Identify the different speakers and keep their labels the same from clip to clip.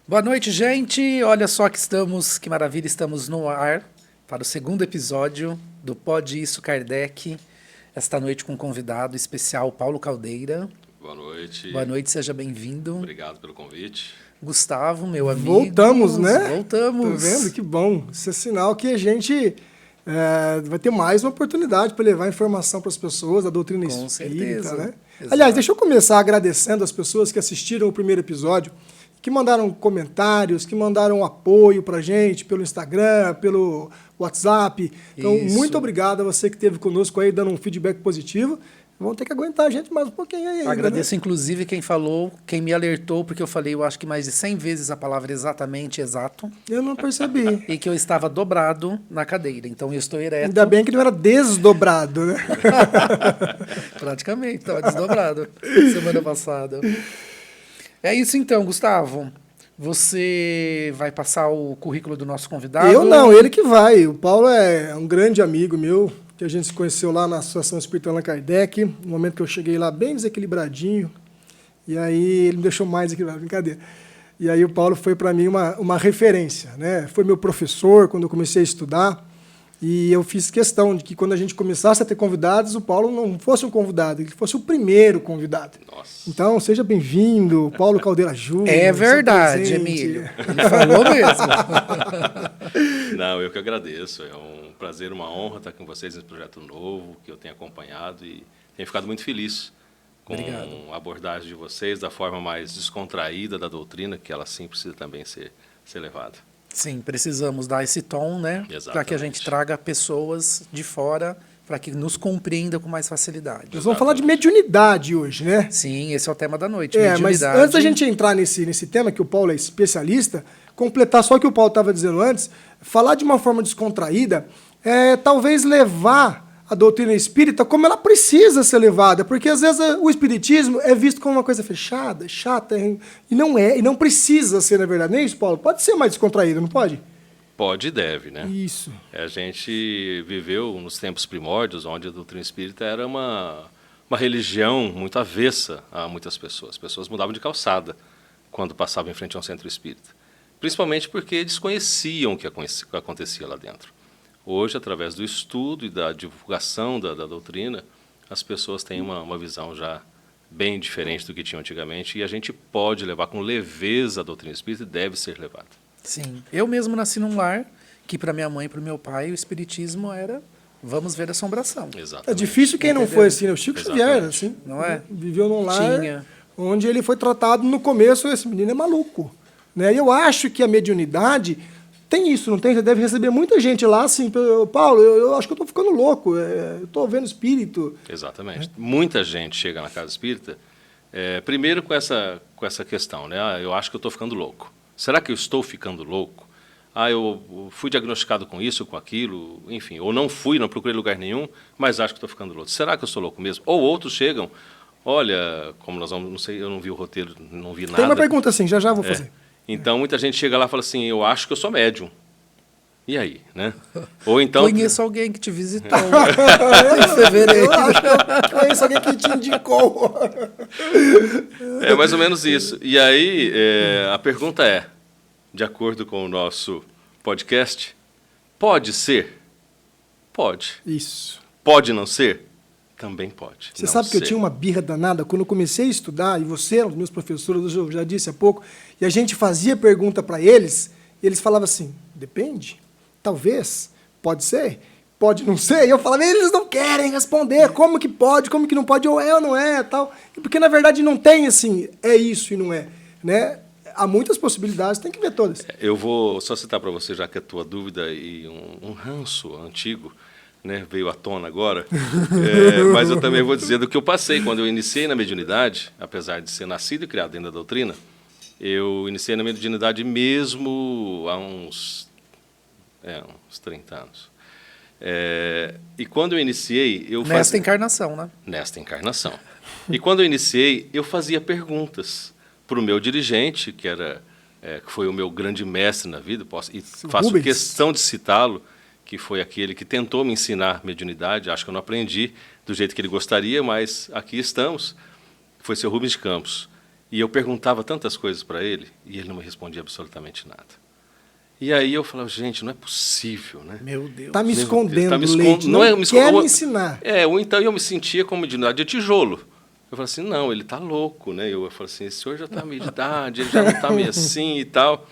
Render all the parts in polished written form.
Speaker 1: Boa noite, gente. Olha só que maravilha, estamos no ar para o segundo episódio do Pode Isso Kardec. Esta noite com um convidado especial, Paulo Caldeira.
Speaker 2: Boa noite.
Speaker 1: Boa noite, seja bem-vindo.
Speaker 2: Obrigado pelo convite.
Speaker 1: Gustavo, meu amigo.
Speaker 3: Voltamos, né?
Speaker 1: Voltamos.
Speaker 3: Tá vendo? Que bom. Isso é sinal que a gente vai ter mais uma oportunidade para levar informação para as pessoas da doutrina
Speaker 1: Com
Speaker 3: espírita,
Speaker 1: certeza.
Speaker 3: né?
Speaker 1: Exato.
Speaker 3: Aliás, deixa eu começar agradecendo as pessoas que assistiram o primeiro episódio, que mandaram comentários, que mandaram apoio para a gente pelo Instagram, pelo WhatsApp. Então,
Speaker 1: Isso.
Speaker 3: muito obrigado a você que esteve conosco aí, dando um feedback positivo. Vão ter que aguentar a gente mais um pouquinho aí.
Speaker 1: Agradeço, inclusive, quem falou, quem me alertou, porque eu falei, eu acho que mais de 100 vezes a palavra exatamente, exato,
Speaker 3: Eu não percebi.
Speaker 1: e que eu estava dobrado na cadeira. Então, eu estou ereto.
Speaker 3: Ainda bem que não era desdobrado, né?
Speaker 1: Praticamente, estava desdobrado semana passada. É isso então, Gustavo. Você vai passar o currículo do nosso convidado?
Speaker 3: Eu não, ele que vai. O Paulo é um grande amigo meu, que a gente se conheceu lá na Associação Espírita Allan Kardec, no momento que eu cheguei lá bem desequilibradinho, e aí ele me deixou mais desequilibrado, brincadeira. E aí o Paulo foi para mim uma referência, né? Foi meu professor quando eu comecei a estudar, e eu fiz questão de que quando a gente começasse a ter convidados, o Paulo não fosse um convidado, ele fosse o primeiro convidado.
Speaker 2: Nossa.
Speaker 3: Então, seja bem-vindo, Paulo Caldeira Júnior.
Speaker 1: É
Speaker 3: seu
Speaker 1: verdade,
Speaker 3: presente.
Speaker 1: Emílio. Ele falou mesmo.
Speaker 2: Não, eu que agradeço. É um prazer, uma honra estar com vocês nesse projeto novo, que eu tenho acompanhado e tenho ficado muito feliz com
Speaker 1: Obrigado.
Speaker 2: a abordagem de vocês, da forma mais descontraída da doutrina, que ela sim precisa também ser levada.
Speaker 1: Sim, precisamos dar esse tom, né? Para que a gente
Speaker 2: Exatamente.
Speaker 1: traga pessoas de fora para que nos compreenda com mais facilidade.
Speaker 3: Nós vamos falar de mediunidade hoje, né?
Speaker 1: Sim, esse é o tema da noite.
Speaker 3: Mas
Speaker 1: mediunidade.
Speaker 3: antes da gente entrar nesse tema, que o Paulo é especialista, completar só o que o Paulo estava dizendo antes, falar de uma forma descontraída, talvez levar a doutrina espírita como ela precisa ser levada, porque às vezes o espiritismo é visto como uma coisa fechada, chata, e não é, e não precisa ser, na verdade. Nem isso, Paulo? Pode ser mais descontraído, não pode?
Speaker 2: Pode e deve, né?
Speaker 3: Isso.
Speaker 2: A gente viveu nos tempos primórdios, onde a doutrina espírita era uma religião muito avessa a muitas pessoas. As pessoas mudavam de calçada quando passavam em frente a um centro espírita, principalmente porque desconheciam o que acontecia lá dentro. Hoje, através do estudo e da divulgação da doutrina, as pessoas têm uma visão já bem diferente do que tinham antigamente, e a gente pode levar com leveza a doutrina espírita e deve ser levada.
Speaker 1: Sim. Eu mesmo nasci num lar que para minha mãe e para o meu pai o espiritismo era vamos ver assombração.
Speaker 2: Exatamente.
Speaker 3: É difícil quem não foi assim, né? O Chico
Speaker 2: Exatamente.
Speaker 3: Xavier, assim,
Speaker 1: Não é?
Speaker 3: viveu num lar
Speaker 1: Tinha.
Speaker 3: onde ele foi tratado no começo, esse menino é maluco. Né? E eu acho que a mediunidade tem isso, não tem? Você deve receber muita gente lá assim, Paulo, eu acho que eu estou ficando louco, eu estou vendo espírito.
Speaker 2: Exatamente. Muita gente chega na casa espírita, primeiro com essa questão, né? Eu acho que eu estou ficando louco. Será que eu estou ficando louco? Eu fui diagnosticado com isso, com aquilo, enfim, ou não fui, não procurei lugar nenhum, mas acho que estou ficando louco. Será que eu sou louco mesmo? Ou outros chegam, olha, como nós vamos, não sei, eu não vi o roteiro, não vi nada.
Speaker 3: Tem uma pergunta assim, já vou fazer.
Speaker 2: Então, muita gente chega lá e fala assim, eu acho que eu sou médium. E aí, né? Ou então...
Speaker 1: Conheço alguém que te visitou em fevereiro.
Speaker 3: Eu acho que eu conheço alguém que te indicou.
Speaker 2: É mais ou menos isso. E aí, a pergunta é, de acordo com o nosso podcast, pode ser? Pode.
Speaker 3: Isso.
Speaker 2: Pode não ser? Também pode.
Speaker 3: Você
Speaker 2: não
Speaker 3: sabe que eu
Speaker 2: ser.
Speaker 3: tinha uma birra danada quando eu comecei a estudar, e você era um dos meus professores, eu já disse há pouco, e a gente fazia pergunta para eles, e eles falavam assim, depende, talvez, pode ser, pode não ser. E eu falava, eles não querem responder, como que pode, como que não pode, ou é ou não é, tal. Porque, na verdade, não tem assim, é isso e não é. Né? Há muitas possibilidades, tem que ver todas.
Speaker 2: Eu vou só citar para você, já que a tua dúvida e um ranço antigo, né, veio à tona agora, mas eu também vou dizer do que eu passei. Quando eu iniciei na mediunidade, apesar de ser nascido e criado dentro da doutrina, eu iniciei na mediunidade mesmo há uns 30 anos. E quando eu iniciei...
Speaker 1: Nesta encarnação, né?
Speaker 2: Nesta encarnação. E quando eu iniciei, eu fazia perguntas para o meu dirigente, que foi o meu grande mestre na vida, faço
Speaker 3: Rubens.
Speaker 2: questão de citá-lo, que foi aquele que tentou me ensinar mediunidade. Acho que eu não aprendi do jeito que ele gostaria, mas aqui estamos. Foi seu Rubens de Campos. E eu perguntava tantas coisas para ele e ele não me respondia absolutamente nada. E aí eu falava, gente, não é possível, né?
Speaker 1: Meu Deus.
Speaker 3: Tá me
Speaker 2: Meu
Speaker 3: escondendo,
Speaker 2: Deus, tá me
Speaker 3: Leite,
Speaker 2: não é me
Speaker 3: quer me
Speaker 2: ou-
Speaker 3: ensinar.
Speaker 2: Ou então eu me sentia como de tijolo. Eu falei assim, não, ele tá louco, né? Eu falei assim, esse senhor já tá meio de idade, ele já não tá meio assim e tal.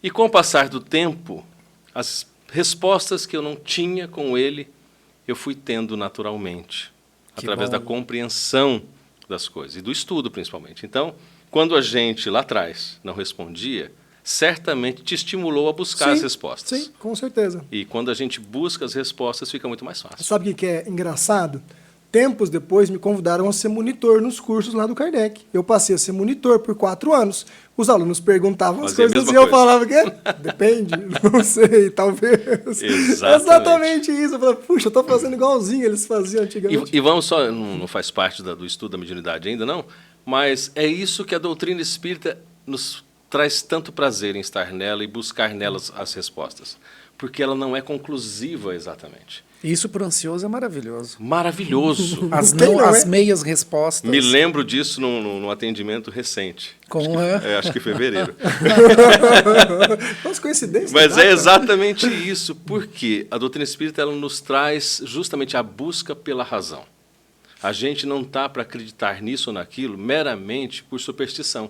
Speaker 2: E com o passar do tempo, as respostas que eu não tinha com ele, eu fui tendo naturalmente,
Speaker 1: Que
Speaker 2: através
Speaker 1: bom.
Speaker 2: da compreensão das coisas, e do estudo principalmente. Então, quando a gente lá atrás não respondia, certamente te estimulou a buscar as respostas.
Speaker 3: Sim, com certeza.
Speaker 2: E quando a gente busca as respostas, fica muito mais fácil.
Speaker 3: Sabe o que é engraçado? Tempos depois me convidaram a ser monitor nos cursos lá do Kardec. Eu passei a ser monitor por 4 anos. Os alunos perguntavam as
Speaker 2: Fazia a
Speaker 3: coisas
Speaker 2: mesma
Speaker 3: e eu
Speaker 2: coisa.
Speaker 3: falava que depende, não sei, talvez.
Speaker 2: Exatamente.
Speaker 3: Exatamente isso. Eu falava, puxa, eu estou fazendo igualzinho eles faziam antigamente.
Speaker 2: E vamos só, não faz parte do estudo da mediunidade ainda, não, mas é isso que a doutrina espírita nos traz tanto prazer em estar nela e buscar nelas as respostas, porque ela não é conclusiva exatamente.
Speaker 1: Isso pro ansioso é maravilhoso.
Speaker 2: Maravilhoso.
Speaker 3: Quem não
Speaker 1: As
Speaker 3: é?
Speaker 1: meias respostas.
Speaker 2: Me lembro disso num atendimento recente.
Speaker 1: Com
Speaker 2: Acho que fevereiro.
Speaker 3: Nossa, coincidência.
Speaker 2: Mas
Speaker 3: data.
Speaker 2: é exatamente isso, porque a doutrina espírita ela nos traz justamente a busca pela razão. A gente não está para acreditar nisso ou naquilo meramente por superstição.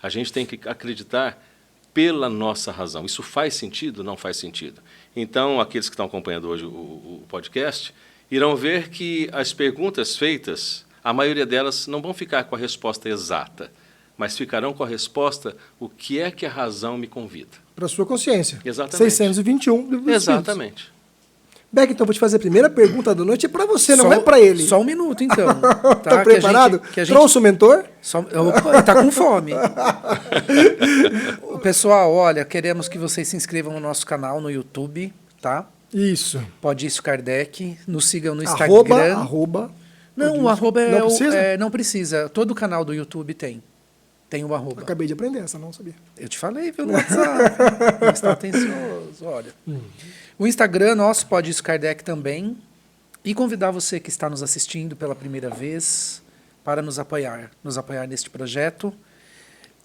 Speaker 2: A gente tem que acreditar pela nossa razão. Isso faz sentido? Não faz sentido. Então, aqueles que estão acompanhando hoje o podcast, irão ver que as perguntas feitas, a maioria delas não vão ficar com a resposta exata, mas ficarão com a resposta, o que é que a razão me convida?
Speaker 3: Para sua consciência.
Speaker 2: Exatamente.
Speaker 3: 621 do Livro dos Espíritos.
Speaker 2: Exatamente.
Speaker 3: Beck, então vou te fazer a primeira pergunta da noite. É para você, não
Speaker 1: Só-
Speaker 3: é para ele.
Speaker 1: Só um minuto, então.
Speaker 3: Tá preparado?
Speaker 1: Que a gente,
Speaker 3: Trouxe o mentor?
Speaker 1: Opa, ele tá com fome. Pessoal, olha, queremos que vocês se inscrevam no nosso canal no YouTube, tá?
Speaker 3: Isso.
Speaker 1: Pode isso Kardec. Nos sigam no Instagram.
Speaker 3: Arroba.
Speaker 1: Não, o arroba é
Speaker 3: Não precisa?
Speaker 1: não precisa. Todo canal do YouTube tem. Tem o arroba.
Speaker 3: Acabei de aprender essa, não sabia.
Speaker 1: Eu te falei, viu, no WhatsApp. Não está atencioso, olha. O Instagram nosso, Pode Isso Kardec também. E convidar você que está nos assistindo pela primeira vez para nos apoiar neste projeto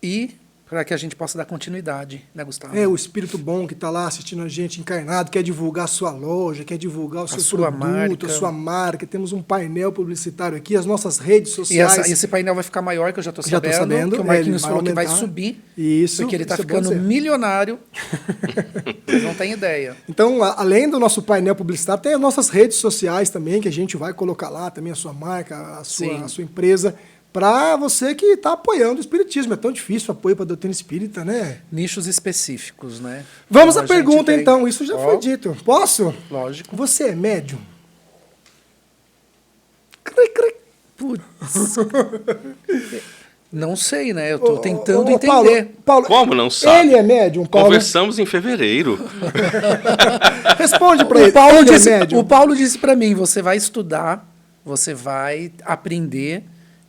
Speaker 1: e para que a gente possa dar continuidade, né, Gustavo?
Speaker 3: É, o espírito bom que está lá assistindo a gente encarnado, quer divulgar a sua loja, quer divulgar o seu
Speaker 1: sua
Speaker 3: produto,
Speaker 1: marca.
Speaker 3: a sua marca. Temos um painel publicitário aqui, as nossas redes
Speaker 1: E
Speaker 3: sociais.
Speaker 1: esse painel vai ficar maior, que eu já estou
Speaker 3: Já tô
Speaker 1: sabendo.
Speaker 3: sabendo,
Speaker 1: Que o Marquinhos
Speaker 3: ele vai
Speaker 1: falou que vai
Speaker 3: aumentar.
Speaker 1: subir.
Speaker 3: Isso.
Speaker 1: Porque ele está
Speaker 3: isso é bom
Speaker 1: ficando
Speaker 3: dizer.
Speaker 1: milionário. Vocês não têm ideia.
Speaker 3: Então, além do nosso painel publicitário, tem as nossas redes sociais também, que a gente vai colocar lá também a sua marca,
Speaker 1: Sim.
Speaker 3: a sua empresa, para você que está apoiando o Espiritismo. É tão difícil o apoio para a doutrina espírita, né?
Speaker 1: Nichos específicos, né?
Speaker 3: Vamos
Speaker 1: Então,
Speaker 3: à
Speaker 1: a gente
Speaker 3: pergunta,
Speaker 1: tem-
Speaker 3: então. Isso já
Speaker 1: Ó,
Speaker 3: foi dito. Posso?
Speaker 1: Lógico.
Speaker 3: Você é médium? Cri, cri.
Speaker 1: Putz. Não sei, né? Eu estou tentando
Speaker 3: Ô,
Speaker 1: entender.
Speaker 3: Paulo,
Speaker 2: Como não sabe?
Speaker 3: Ele é médium, Paulo?
Speaker 2: Conversamos em fevereiro.
Speaker 3: Responde para ele.
Speaker 1: Paulo
Speaker 3: Ele
Speaker 1: disse,
Speaker 3: é médium.
Speaker 1: o Paulo disse para mim, você vai estudar, você vai aprender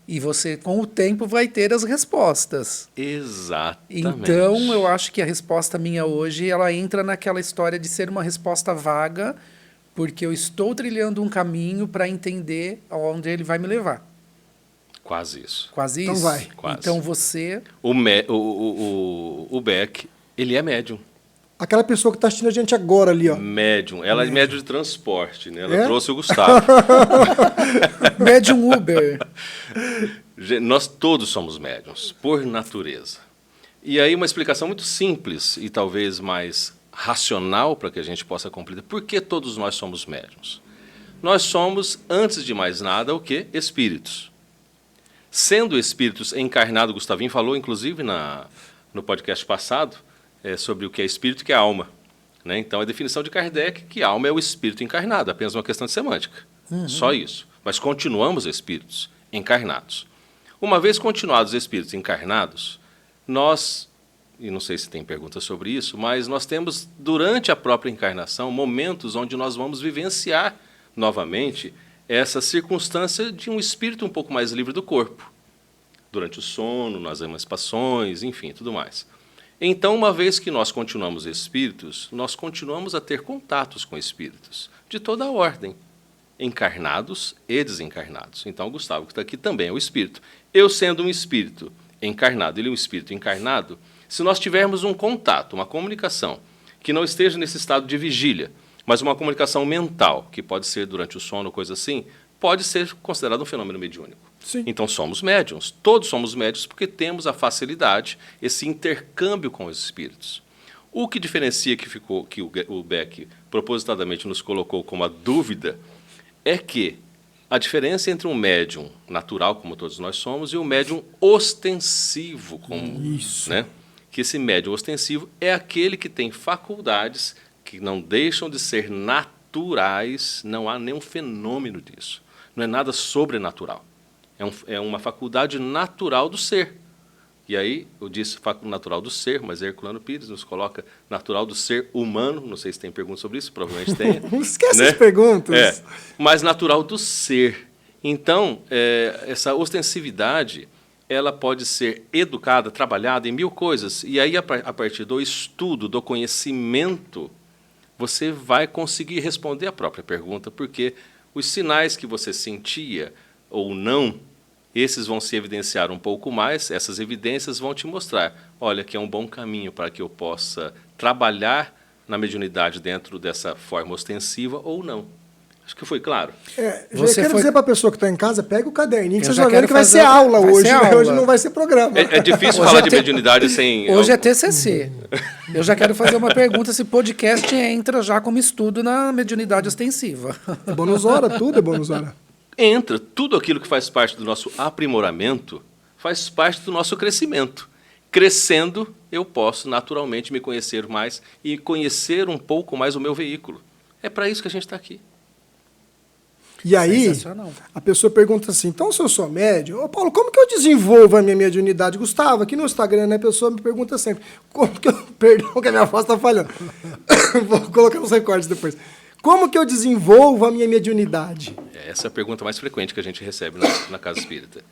Speaker 1: e você, com o tempo, vai ter as respostas.
Speaker 2: Exatamente.
Speaker 1: Então, eu acho que a resposta minha hoje, ela entra naquela história de ser uma resposta vaga, porque eu estou trilhando um caminho para entender aonde ele vai me levar.
Speaker 2: Quase isso.
Speaker 1: Quase
Speaker 3: Então
Speaker 1: isso.
Speaker 3: vai.
Speaker 2: Quase.
Speaker 1: Então, você...
Speaker 2: O Beck, ele é médium.
Speaker 3: Aquela pessoa que está assistindo a gente agora ali, ó.
Speaker 2: Médium. Ela é médium de transporte, né? Ela
Speaker 3: É?
Speaker 2: trouxe o Gustavo.
Speaker 1: Médium Uber.
Speaker 2: Nós todos somos médiums, por natureza. E aí uma explicação muito simples e talvez mais racional para que a gente possa compreender. Por que todos nós somos médiums? Nós somos, antes de mais nada, o quê? Espíritos. Sendo espíritos encarnados, Gustavinho falou, inclusive, no podcast passado, sobre o que é espírito e o que é alma. Né? Então, a definição de Kardec que alma é o espírito encarnado, apenas uma questão de semântica. Só isso. Mas continuamos espíritos encarnados. Uma vez continuados espíritos encarnados, nós, e não sei se tem perguntas sobre isso, mas nós temos, durante a própria encarnação, momentos onde nós vamos vivenciar novamente essa circunstância de um espírito um pouco mais livre do corpo. Durante o sono, nas emancipações, enfim, tudo mais. Então, uma vez que nós continuamos espíritos, nós continuamos a ter contatos com espíritos, de toda a ordem, encarnados e desencarnados. Então, o Gustavo, que está aqui, também é o espírito. Eu, sendo um espírito encarnado, ele é um espírito encarnado, se nós tivermos um contato, uma comunicação, que não esteja nesse estado de vigília, mas uma comunicação mental, que pode ser durante o sono, coisa assim, pode ser considerado um fenômeno mediúnico.
Speaker 3: Sim.
Speaker 2: Então somos médiuns, todos somos médiuns porque temos a facilidade, esse intercâmbio com os espíritos. O que diferencia que o Beck propositadamente nos colocou como a dúvida é que a diferença entre um médium natural, como todos nós somos, e um médium ostensivo, como,
Speaker 3: Isso.
Speaker 2: né? Que esse médium ostensivo é aquele que tem faculdades que não deixam de ser naturais, não há nenhum fenômeno disso. Não é nada sobrenatural. É uma faculdade natural do ser. E aí, eu disse natural do ser, mas Herculano Pires nos coloca natural do ser humano. Não sei se tem pergunta sobre isso, provavelmente tem.
Speaker 3: Não esquece
Speaker 2: né?
Speaker 3: as perguntas.
Speaker 2: Mas natural do ser. Então, essa ostensividade, ela pode ser educada, trabalhada em mil coisas. E aí, a partir do estudo, do conhecimento, você vai conseguir responder a própria pergunta, porque os sinais que você sentia ou não, esses vão se evidenciar um pouco mais, essas evidências vão te mostrar, olha, que é um bom caminho para que eu possa trabalhar na mediunidade dentro dessa forma ostensiva ou não. Acho que foi claro.
Speaker 3: Já quero dizer para a pessoa que está em casa, pega o caderninho, que
Speaker 1: Eu
Speaker 3: vocês
Speaker 1: já
Speaker 3: vão vendo
Speaker 1: quero
Speaker 3: que vai
Speaker 1: fazer
Speaker 3: ser aula
Speaker 1: vai
Speaker 3: hoje,
Speaker 1: ser
Speaker 3: né?
Speaker 1: aula.
Speaker 3: Hoje não vai ser programa.
Speaker 2: É difícil
Speaker 1: Hoje
Speaker 2: falar
Speaker 1: é
Speaker 2: de
Speaker 1: te-
Speaker 2: mediunidade sem...
Speaker 1: Hoje é TCC. Eu já quero fazer uma pergunta se podcast entra já como estudo na mediunidade ostensiva.
Speaker 3: É bônus hora, tudo é bônus hora.
Speaker 2: Entra tudo aquilo que faz parte do nosso aprimoramento, faz parte do nosso crescimento. Crescendo, eu posso naturalmente me conhecer mais e conhecer um pouco mais o meu veículo. É para isso que a gente está aqui.
Speaker 3: E aí,
Speaker 1: Sensacional.
Speaker 3: a pessoa pergunta assim, então se eu sou médium, ô Paulo, como que eu desenvolvo a minha mediunidade? Gustavo, aqui no Instagram, né, a pessoa me pergunta sempre, como que eu... Perdão que a minha voz está falhando. Vou colocar nos recortes depois. Como que eu desenvolvo a minha mediunidade?
Speaker 2: Essa é a pergunta mais frequente que a gente recebe na Casa Espírita.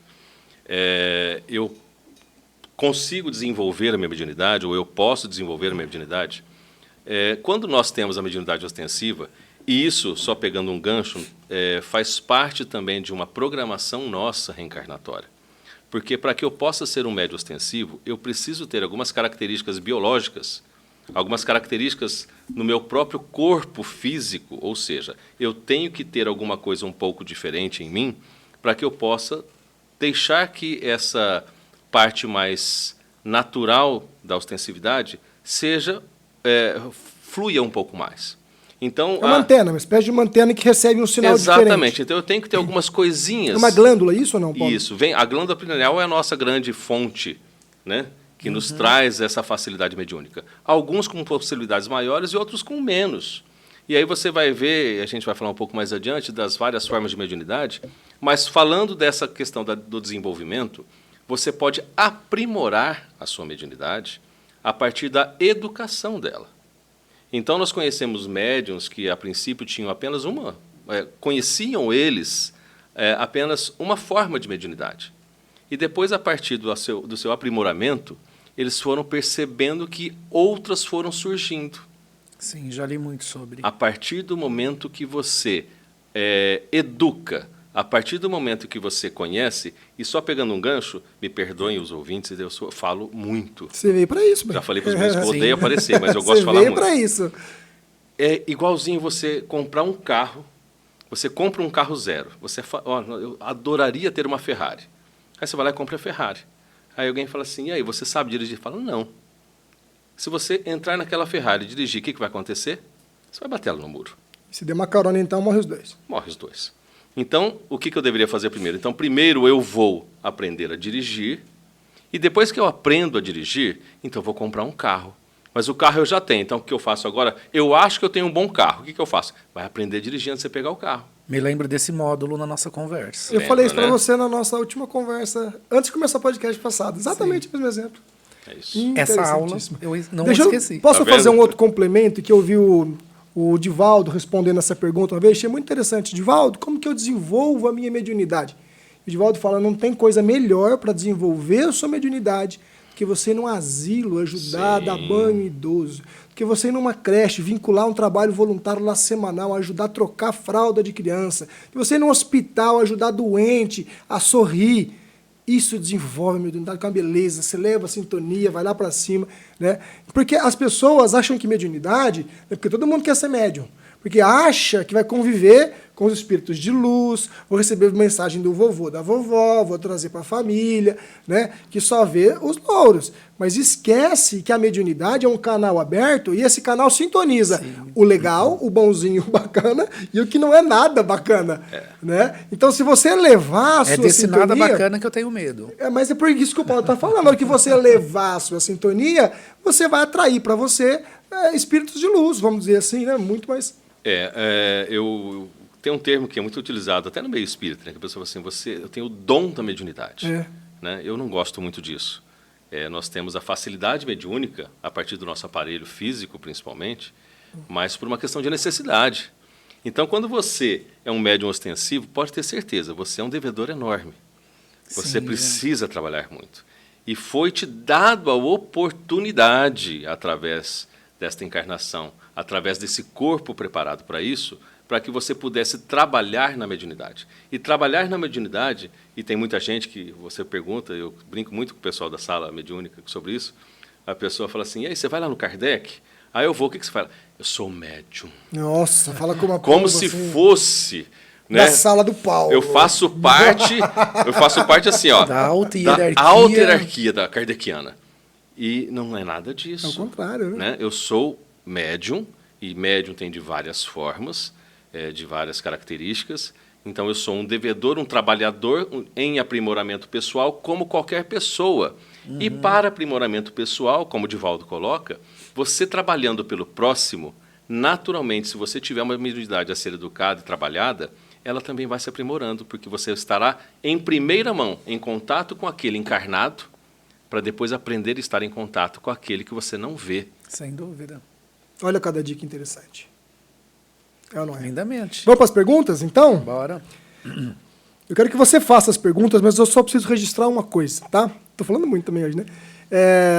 Speaker 2: Eu consigo desenvolver a minha mediunidade, ou eu posso desenvolver a minha mediunidade? Quando nós temos a mediunidade ostensiva, e isso, só pegando um gancho, faz parte também de uma programação nossa reencarnatória. Porque para que eu possa ser um médium ostensivo, eu preciso ter algumas características biológicas, algumas características no meu próprio corpo físico, ou seja, eu tenho que ter alguma coisa um pouco diferente em mim para que eu possa deixar que essa parte mais natural da ostensividade fluia um pouco mais. Então,
Speaker 3: É uma antena, uma espécie de uma antena que recebe um sinal diferente.
Speaker 2: exatamente. Então, eu tenho que ter algumas coisinhas.
Speaker 3: É uma glândula, isso ou não, Paulo?
Speaker 2: Isso. A glândula pineal é a nossa grande fonte, né? Que nos traz essa facilidade mediúnica. Alguns com possibilidades maiores e outros com menos. E aí você vai ver, a gente vai falar um pouco mais adiante, das várias formas de mediunidade, mas falando dessa questão do desenvolvimento, você pode aprimorar a sua mediunidade a partir da educação dela. Então, nós conhecemos médiuns que, a princípio, tinham apenas conheciam eles apenas uma forma de mediunidade. E depois, a partir do seu aprimoramento, eles foram percebendo que outras foram surgindo.
Speaker 1: Sim, já li muito sobre.
Speaker 2: A partir do momento que você educa, a partir do momento que você conhece, e só pegando um gancho, me perdoem os ouvintes, eu falo muito.
Speaker 3: Você veio para isso,
Speaker 2: Já falei para os meus que eu
Speaker 1: Sim.
Speaker 2: odeio aparecer, mas eu gosto de falar
Speaker 3: Você
Speaker 2: muito.
Speaker 3: veio para isso.
Speaker 2: É igualzinho você comprar um carro, você compra um carro zero, eu adoraria ter uma Ferrari. Aí você vai lá e compra a Ferrari. Aí alguém fala assim, e aí, você sabe dirigir? Fala, não. Se você entrar naquela Ferrari e dirigir, o que vai acontecer? Você vai bater ela no muro.
Speaker 3: Se der uma carona, então, morre os dois.
Speaker 2: Morre os dois. Então, o que eu deveria fazer primeiro? Então, primeiro eu vou aprender a dirigir, e depois que eu aprendo a dirigir, então eu vou comprar um carro. Mas o carro eu já tenho, então o que eu faço agora? Eu acho que eu tenho um bom carro. O que eu faço? Vai aprender a dirigir antes de você pegar o carro.
Speaker 1: Me lembro desse módulo na nossa conversa.
Speaker 3: Eu
Speaker 2: Lembra,
Speaker 3: falei isso para
Speaker 2: né?
Speaker 3: você na nossa última conversa, antes de começar o podcast passado. Exatamente o mesmo exemplo.
Speaker 2: É isso.
Speaker 1: Essa aula
Speaker 3: Interessantíssimo.
Speaker 1: eu não
Speaker 3: Deixa eu-
Speaker 1: esqueci.
Speaker 3: Posso
Speaker 2: Tá
Speaker 3: fazer
Speaker 2: vendo?
Speaker 3: um outro complemento que eu vi o Divaldo respondendo essa pergunta uma vez? Achei muito interessante. Divaldo, como que eu desenvolvo a minha mediunidade? O Divaldo fala, não tem coisa melhor para desenvolver a sua mediunidade que você ir num asilo, ajudar,
Speaker 2: Sim.
Speaker 3: dar banho em idoso. Que você ir numa creche, vincular um trabalho voluntário lá semanal, ajudar a trocar fralda de criança. Que você ir num hospital, ajudar doente a sorrir. Isso desenvolve a mediunidade com uma beleza, você leva a sintonia, vai lá para cima, né? Porque as pessoas acham que mediunidade, porque todo mundo quer ser médium, porque acha que vai conviver com os espíritos de luz, vou receber mensagem do vovô, da vovó, vou trazer para a família, né? Que só vê os louros. Mas esquece que a mediunidade é um canal aberto e esse canal sintoniza o legal, o bonzinho, o bacana e o que não é nada bacana, né? Então, se você levar a sua
Speaker 1: desse
Speaker 3: sintonia...
Speaker 1: nada bacana que eu tenho medo.
Speaker 3: Mas é por isso que o Paulo está falando. Na hora que você levar a sua sintonia, você vai atrair para você espíritos de luz, vamos dizer assim, né? Muito mais...
Speaker 2: Eu tenho um termo que é muito utilizado até no meio espírita, né? Que a pessoa fala assim, eu tenho o dom da mediunidade. Né? Eu não gosto muito disso. Nós temos a facilidade mediúnica, a partir do nosso aparelho físico, principalmente, mas por uma questão de necessidade. Então, quando você é um médium ostensivo, pode ter certeza, você é um devedor enorme. Você precisa trabalhar muito. E foi-te dado a oportunidade, através desta encarnação, através desse corpo preparado para isso, para que você pudesse trabalhar na mediunidade. E trabalhar na mediunidade, e tem muita gente que você pergunta, eu brinco muito com o pessoal da sala mediúnica sobre isso, a pessoa fala assim, e aí, você vai lá no Kardec? Aí eu vou, o que você fala? Eu sou médium.
Speaker 3: Nossa, fala com uma
Speaker 2: como se
Speaker 3: assim,
Speaker 2: fosse... Né?
Speaker 3: Da sala do Paulo.
Speaker 2: Eu faço parte assim, ó,
Speaker 1: da alta
Speaker 2: hierarquia da kardeciana. E não é nada disso.
Speaker 3: É o contrário, né?
Speaker 2: Eu sou médium, e médium tem de várias formas, de várias características. Então, eu sou um devedor, um trabalhador em aprimoramento pessoal, como qualquer pessoa. E para aprimoramento pessoal, como o Divaldo coloca, você trabalhando pelo próximo, naturalmente, se você tiver uma mediunidade a ser educada e trabalhada, ela também vai se aprimorando, porque você estará em primeira mão, em contato com aquele encarnado, para depois aprender a estar em contato com aquele que você não vê.
Speaker 1: Sem dúvida.
Speaker 3: Olha cada dica interessante. É ou não é?
Speaker 1: Lindamente.
Speaker 3: Vamos para as perguntas, então?
Speaker 1: Bora.
Speaker 3: Eu quero que você faça as perguntas, mas eu só preciso registrar uma coisa, tá? Tô falando muito também hoje, né?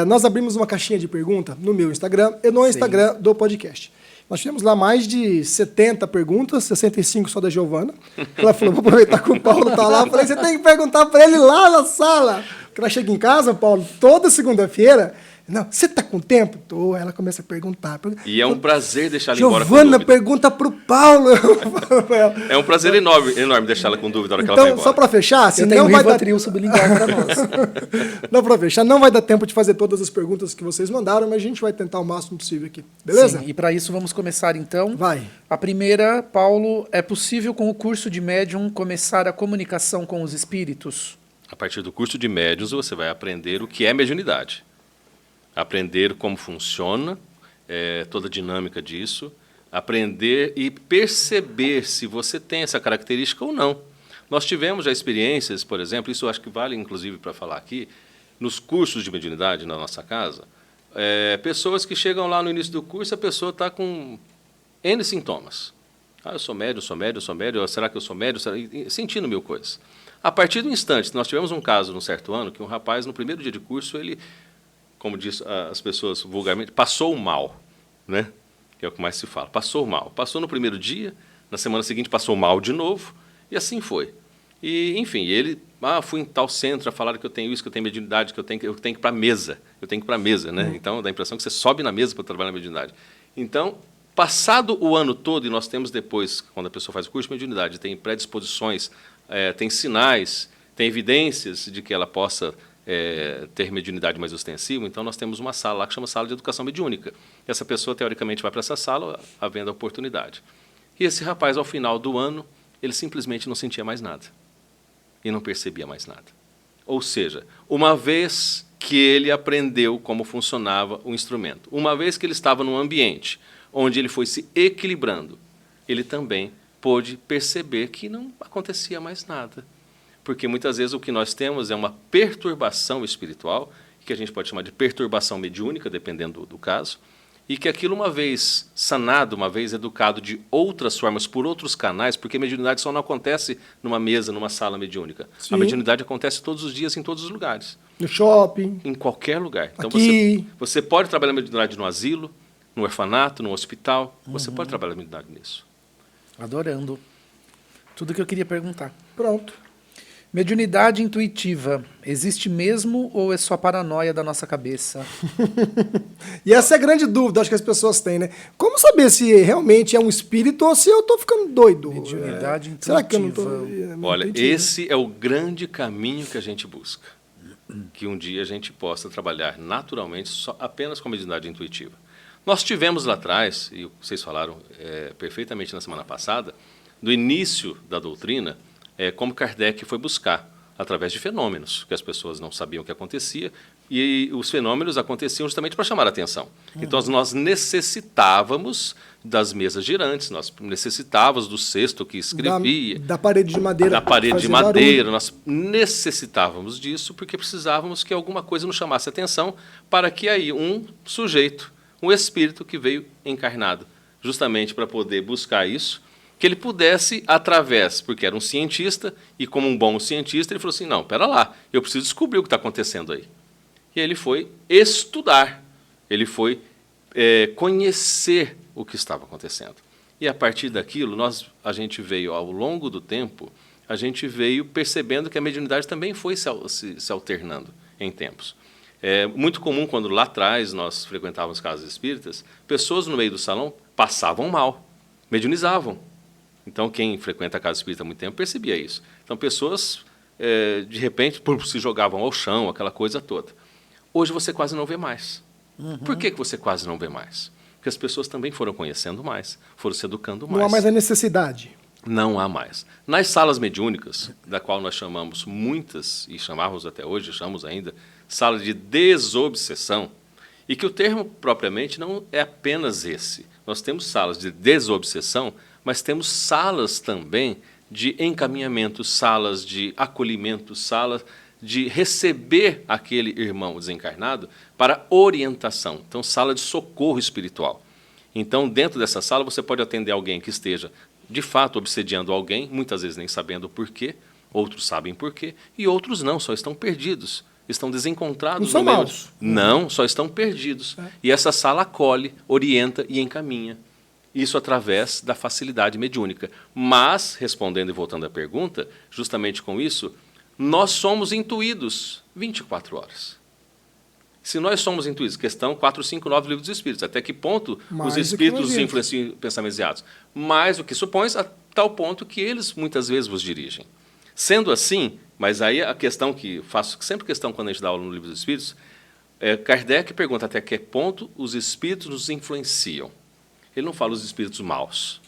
Speaker 3: Nós abrimos uma caixinha de pergunta no meu Instagram e no Instagram do podcast. Nós tivemos lá mais de 70 perguntas, 65 só da Giovana. Ela falou, vou aproveitar que o Paulo tá lá. Eu falei, você tem que perguntar para ele lá na sala. Porque ela chega em casa, Paulo, toda segunda-feira. Não, você tá com tempo? Tô. Ela começa a perguntar.
Speaker 2: E é um prazer deixar ela embora com
Speaker 3: Giovana,
Speaker 2: dúvida.
Speaker 3: pergunta pro Paulo.
Speaker 2: É um prazer enorme deixar ela com dúvida na hora que ela
Speaker 3: Então,
Speaker 2: vai embora.
Speaker 3: só para fechar,
Speaker 1: Eu tenho
Speaker 3: não
Speaker 1: um
Speaker 3: vai dar...
Speaker 1: Rivotril sublingual para nós.
Speaker 3: Não, para fechar, não vai dar tempo de fazer todas as perguntas que vocês mandaram, mas a gente vai tentar o máximo possível aqui. Beleza?
Speaker 1: Sim, e para isso vamos começar então.
Speaker 3: Vai.
Speaker 1: A primeira, Paulo, é possível com o curso de médium começar a comunicação com os espíritos?
Speaker 2: A partir do curso de médiuns, você vai aprender o que é mediunidade. Aprender como funciona, toda a dinâmica disso, aprender e perceber se você tem essa característica ou não. Nós tivemos já experiências, por exemplo, isso eu acho que vale inclusive para falar aqui, nos cursos de mediunidade na nossa casa, pessoas que chegam lá no início do curso, a pessoa está com N sintomas. Eu sou médium, será que eu sou médium? Sentindo mil coisas. A partir do instante, nós tivemos um caso num certo ano, que um rapaz, no primeiro dia de curso, ele, como diz as pessoas vulgarmente, passou mal, né? Que é o que mais se fala, passou mal. Passou no primeiro dia, na semana seguinte passou mal de novo, e assim foi. E, enfim, ele, fui em tal centro, falaram que eu tenho isso, que eu tenho mediunidade, que eu tenho que ir para a mesa. Eu tenho que ir para a mesa, né? Então, dá a impressão que você sobe na mesa para trabalhar na mediunidade. Então, passado o ano todo, e nós temos depois, quando a pessoa faz o curso de mediunidade, tem predisposições, tem sinais, tem evidências de que ela possa ter mediunidade mais ostensiva, então nós temos uma sala lá que chama Sala de Educação Mediúnica. Essa pessoa, teoricamente, vai para essa sala, havendo a oportunidade. E esse rapaz, ao final do ano, ele simplesmente não sentia mais nada. E não percebia mais nada. Ou seja, uma vez que ele aprendeu como funcionava o instrumento, uma vez que ele estava num ambiente onde ele foi se equilibrando, ele também pôde perceber que não acontecia mais nada. Porque muitas vezes o que nós temos é uma perturbação espiritual, que a gente pode chamar de perturbação mediúnica, dependendo do caso, e que aquilo, uma vez sanado, uma vez educado de outras formas, por outros canais, porque a mediunidade só não acontece numa mesa, numa sala mediúnica.
Speaker 3: Sim.
Speaker 2: A mediunidade acontece todos os dias, em todos os lugares.
Speaker 3: No shopping.
Speaker 2: Em qualquer lugar. Então
Speaker 3: Aqui.
Speaker 2: você pode trabalhar a mediunidade no asilo, no orfanato, no hospital. Você pode trabalhar a mediunidade nisso.
Speaker 1: Adorando. Tudo que eu queria perguntar.
Speaker 3: Pronto.
Speaker 1: Mediunidade intuitiva, existe mesmo ou é só paranoia da nossa cabeça?
Speaker 3: E essa é a grande dúvida, acho que as pessoas têm, né? Como saber se realmente é um espírito ou se eu tô ficando doido?
Speaker 1: Mediunidade intuitiva.
Speaker 3: Será que eu não tô...
Speaker 2: Olha,
Speaker 3: intuitivo, né?
Speaker 2: esse é o grande caminho que a gente busca. Que um dia a gente possa trabalhar naturalmente apenas com a mediunidade intuitiva. Nós tivemos lá atrás, e vocês falaram perfeitamente na semana passada, do início da doutrina, como Kardec foi buscar, através de fenômenos, que as pessoas não sabiam o que acontecia, e os fenômenos aconteciam justamente para chamar a atenção. Então, nós necessitávamos das mesas girantes, nós necessitávamos do cesto que escrevia,
Speaker 3: Da parede de madeira.
Speaker 2: da parede de
Speaker 3: fazer
Speaker 2: madeira,
Speaker 3: barulho.
Speaker 2: nós necessitávamos disso porque precisávamos que alguma coisa nos chamasse a atenção para que aí um sujeito, um espírito que veio encarnado, justamente para poder buscar isso, que ele pudesse, através, porque era um cientista, e como um bom cientista, ele falou assim, não, pera lá, eu preciso descobrir o que está acontecendo aí. E ele foi estudar, ele foi conhecer o que estava acontecendo. E a partir daquilo, a gente veio, ao longo do tempo, a gente veio percebendo que a mediunidade também foi se alternando em tempos. É muito comum, quando lá atrás nós frequentávamos casas espíritas, pessoas no meio do salão passavam mal, mediunizavam. Então, quem frequenta a casa espírita há muito tempo percebia isso. Então, pessoas, de repente, se jogavam ao chão, aquela coisa toda. Hoje você quase não vê mais. Por que você quase não vê mais? Porque as pessoas também foram conhecendo mais, foram se educando mais.
Speaker 3: Não há mais a necessidade.
Speaker 2: Não há mais. Nas salas mediúnicas, da qual nós chamamos muitas, e chamávamos até hoje, chamamos ainda, sala de desobsessão, e que o termo propriamente não é apenas esse. Nós temos salas de desobsessão, mas temos salas também de encaminhamento, salas de acolhimento, salas de receber aquele irmão desencarnado para orientação. Então, sala de socorro espiritual. Então, dentro dessa sala, você pode atender alguém que esteja, de fato, obsediando alguém, muitas vezes nem sabendo o porquê, outros sabem porquê, e outros não, só estão perdidos, estão desencontrados.
Speaker 3: Não são
Speaker 2: no meio.
Speaker 3: maus.
Speaker 2: Não, só estão perdidos. E essa sala acolhe, orienta e encaminha. Isso através da facilidade mediúnica. Mas, respondendo e voltando à pergunta, justamente com isso, nós somos intuídos 24 horas. Se nós somos intuídos, questão 459 do Livro dos Espíritos, até que ponto
Speaker 3: Mais
Speaker 2: os espíritos
Speaker 3: do que
Speaker 2: os influenciam em pensamentos errados? Mais do que supões, a tal ponto que eles muitas vezes vos dirigem. Sendo assim, mas aí a questão que faço sempre questão quando a gente dá aula no Livro dos Espíritos, Kardec pergunta até que ponto os espíritos nos influenciam. Ele não fala os espíritos maus,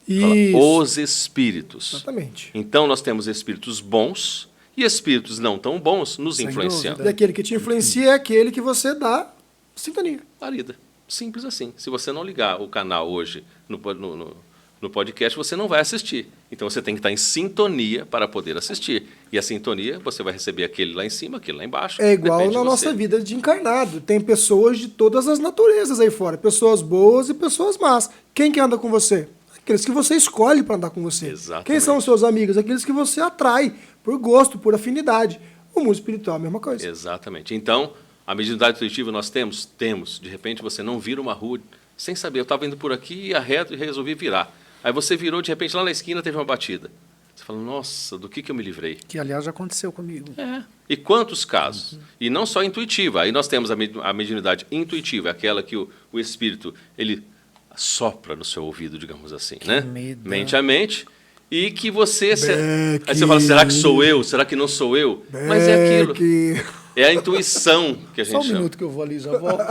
Speaker 2: fala os espíritos.
Speaker 3: Exatamente.
Speaker 2: Então nós temos espíritos bons e espíritos não tão bons nos
Speaker 1: Sem
Speaker 2: influenciando.
Speaker 1: dúvida.
Speaker 3: E aquele que te influencia é aquele que você dá sintonia.
Speaker 2: Marida. Simples assim. Se você não ligar o canal hoje no podcast, você não vai assistir. Então você tem que estar em sintonia para poder assistir. E a sintonia, você vai receber aquele lá em cima, aquele lá embaixo.
Speaker 3: É igual
Speaker 2: Depende
Speaker 3: na
Speaker 2: de
Speaker 3: nossa
Speaker 2: você.
Speaker 3: vida de encarnado. Tem pessoas de todas as naturezas aí fora. Pessoas boas e pessoas más. Quem que anda com você? Aqueles que você escolhe para andar com você.
Speaker 2: Exatamente.
Speaker 3: Quem são os seus amigos? Aqueles que você atrai por gosto, por afinidade. O mundo espiritual é a mesma coisa.
Speaker 2: Exatamente. Então, a mediunidade intuitiva nós temos? Temos. De repente, você não vira uma rua sem saber. Eu estava indo por aqui, ia reto e resolvi virar. Aí você virou, de repente, lá na esquina teve uma batida. Você fala, nossa, do que eu me livrei?
Speaker 1: Que, aliás, já aconteceu comigo.
Speaker 2: E quantos casos? E não só intuitiva. Aí nós temos a mediunidade intuitiva, aquela que o espírito ele sopra no seu ouvido, digamos assim, né?
Speaker 1: medo.
Speaker 2: Mente a mente. E que você... Aí você fala, será que sou eu? Será que não sou eu? Mas é aquilo. É a intuição que a gente
Speaker 1: Só um
Speaker 2: chama.
Speaker 1: minuto que eu vou ali e já volto.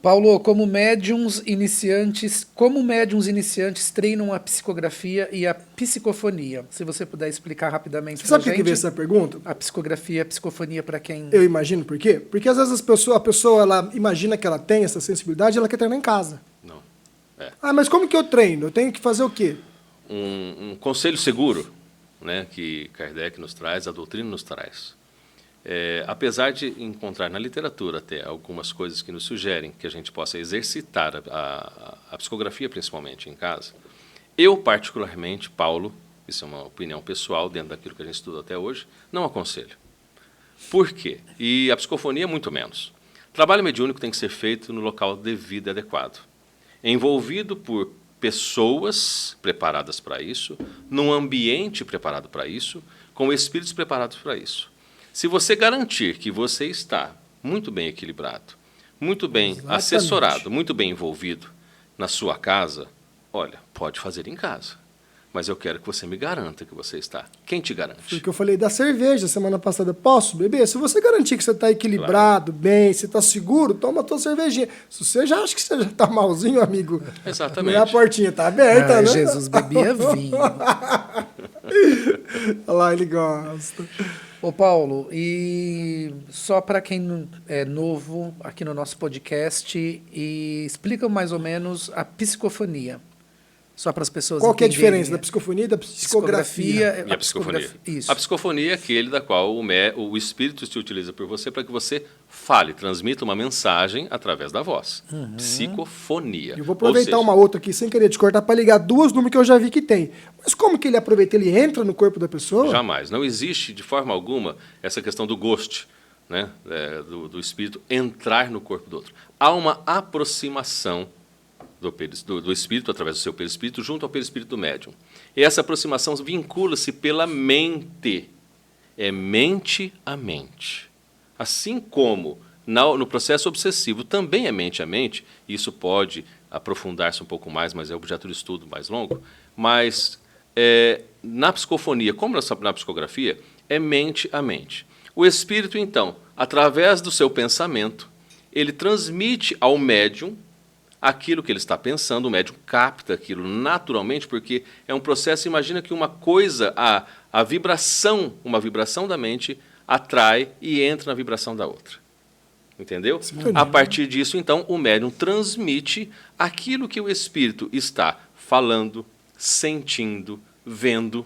Speaker 1: Paulo, como médiums iniciantes treinam a psicografia e a psicofonia? Se você puder explicar rapidamente
Speaker 3: Você
Speaker 1: pra
Speaker 3: sabe o que
Speaker 1: gente.
Speaker 3: veio essa pergunta?
Speaker 1: A psicografia e a psicofonia para quem...
Speaker 3: Eu imagino por quê? Porque às vezes a pessoa ela imagina que ela tem essa sensibilidade e ela quer treinar em casa.
Speaker 2: Não.
Speaker 3: Ah, mas como que eu treino? Eu tenho que fazer o quê?
Speaker 2: Um conselho seguro, né, que Kardec nos traz, a doutrina nos traz. Apesar de encontrar na literatura até algumas coisas que nos sugerem que a gente possa exercitar a psicografia, principalmente em casa, eu particularmente, Paulo, isso é uma opinião pessoal dentro daquilo que a gente estuda até hoje, não aconselho. Por quê? E a psicofonia muito menos. O trabalho mediúnico tem que ser feito no local devido e adequado, envolvido por pessoas preparadas para isso, num ambiente preparado para isso, com espíritos preparados para isso. Se você garantir que você está muito bem equilibrado, muito bem
Speaker 3: Exatamente.
Speaker 2: assessorado, muito bem envolvido na sua casa, olha, pode fazer em casa. Mas eu quero que você me garanta que você está. Quem te
Speaker 3: Foi
Speaker 2: garante?
Speaker 3: o que eu falei da cerveja semana passada. Posso beber? Se você garantir que você está equilibrado, bem, você está seguro, toma a tua cervejinha. Se você já acha que você já está malzinho, amigo,
Speaker 2: Exatamente.
Speaker 3: não é a portinha tá aberta, né?
Speaker 1: Jesus bebia vinho.
Speaker 3: Olha lá, ele gosta.
Speaker 1: Ô Paulo, e só para quem é novo aqui no nosso podcast, e explica mais ou menos a psicofonia. Só para as pessoas
Speaker 3: Qual que é a
Speaker 1: entenderem,
Speaker 3: diferença da psicofonia e da psicografia?
Speaker 2: E a psicofonia?
Speaker 1: Isso.
Speaker 2: A psicofonia é aquele da qual o espírito se utiliza por você para que você fale, transmita uma mensagem através da voz. Psicofonia.
Speaker 3: Eu vou aproveitar uma outra aqui, sem querer te cortar, para ligar duas números que eu já vi que tem. Mas como que ele aproveita? Ele entra no corpo da pessoa?
Speaker 2: Jamais. Não existe, de forma alguma, essa questão do ghost, né? Do espírito entrar no corpo do outro. Há uma aproximação do espírito, através do seu perispírito, junto ao perispírito do médium. E essa aproximação vincula-se pela mente. É mente a mente. Assim como no processo obsessivo também é mente a mente, isso pode aprofundar-se um pouco mais, mas é objeto de estudo mais longo, mas na psicofonia, como na psicografia, é mente a mente. O espírito, então, através do seu pensamento, ele transmite ao médium aquilo que ele está pensando, o médium capta aquilo naturalmente, porque é um processo, imagina que uma coisa, a vibração, uma vibração da mente, atrai e entra na vibração da outra. Entendeu? A partir disso, então, o médium transmite aquilo que o espírito está falando, sentindo, vendo.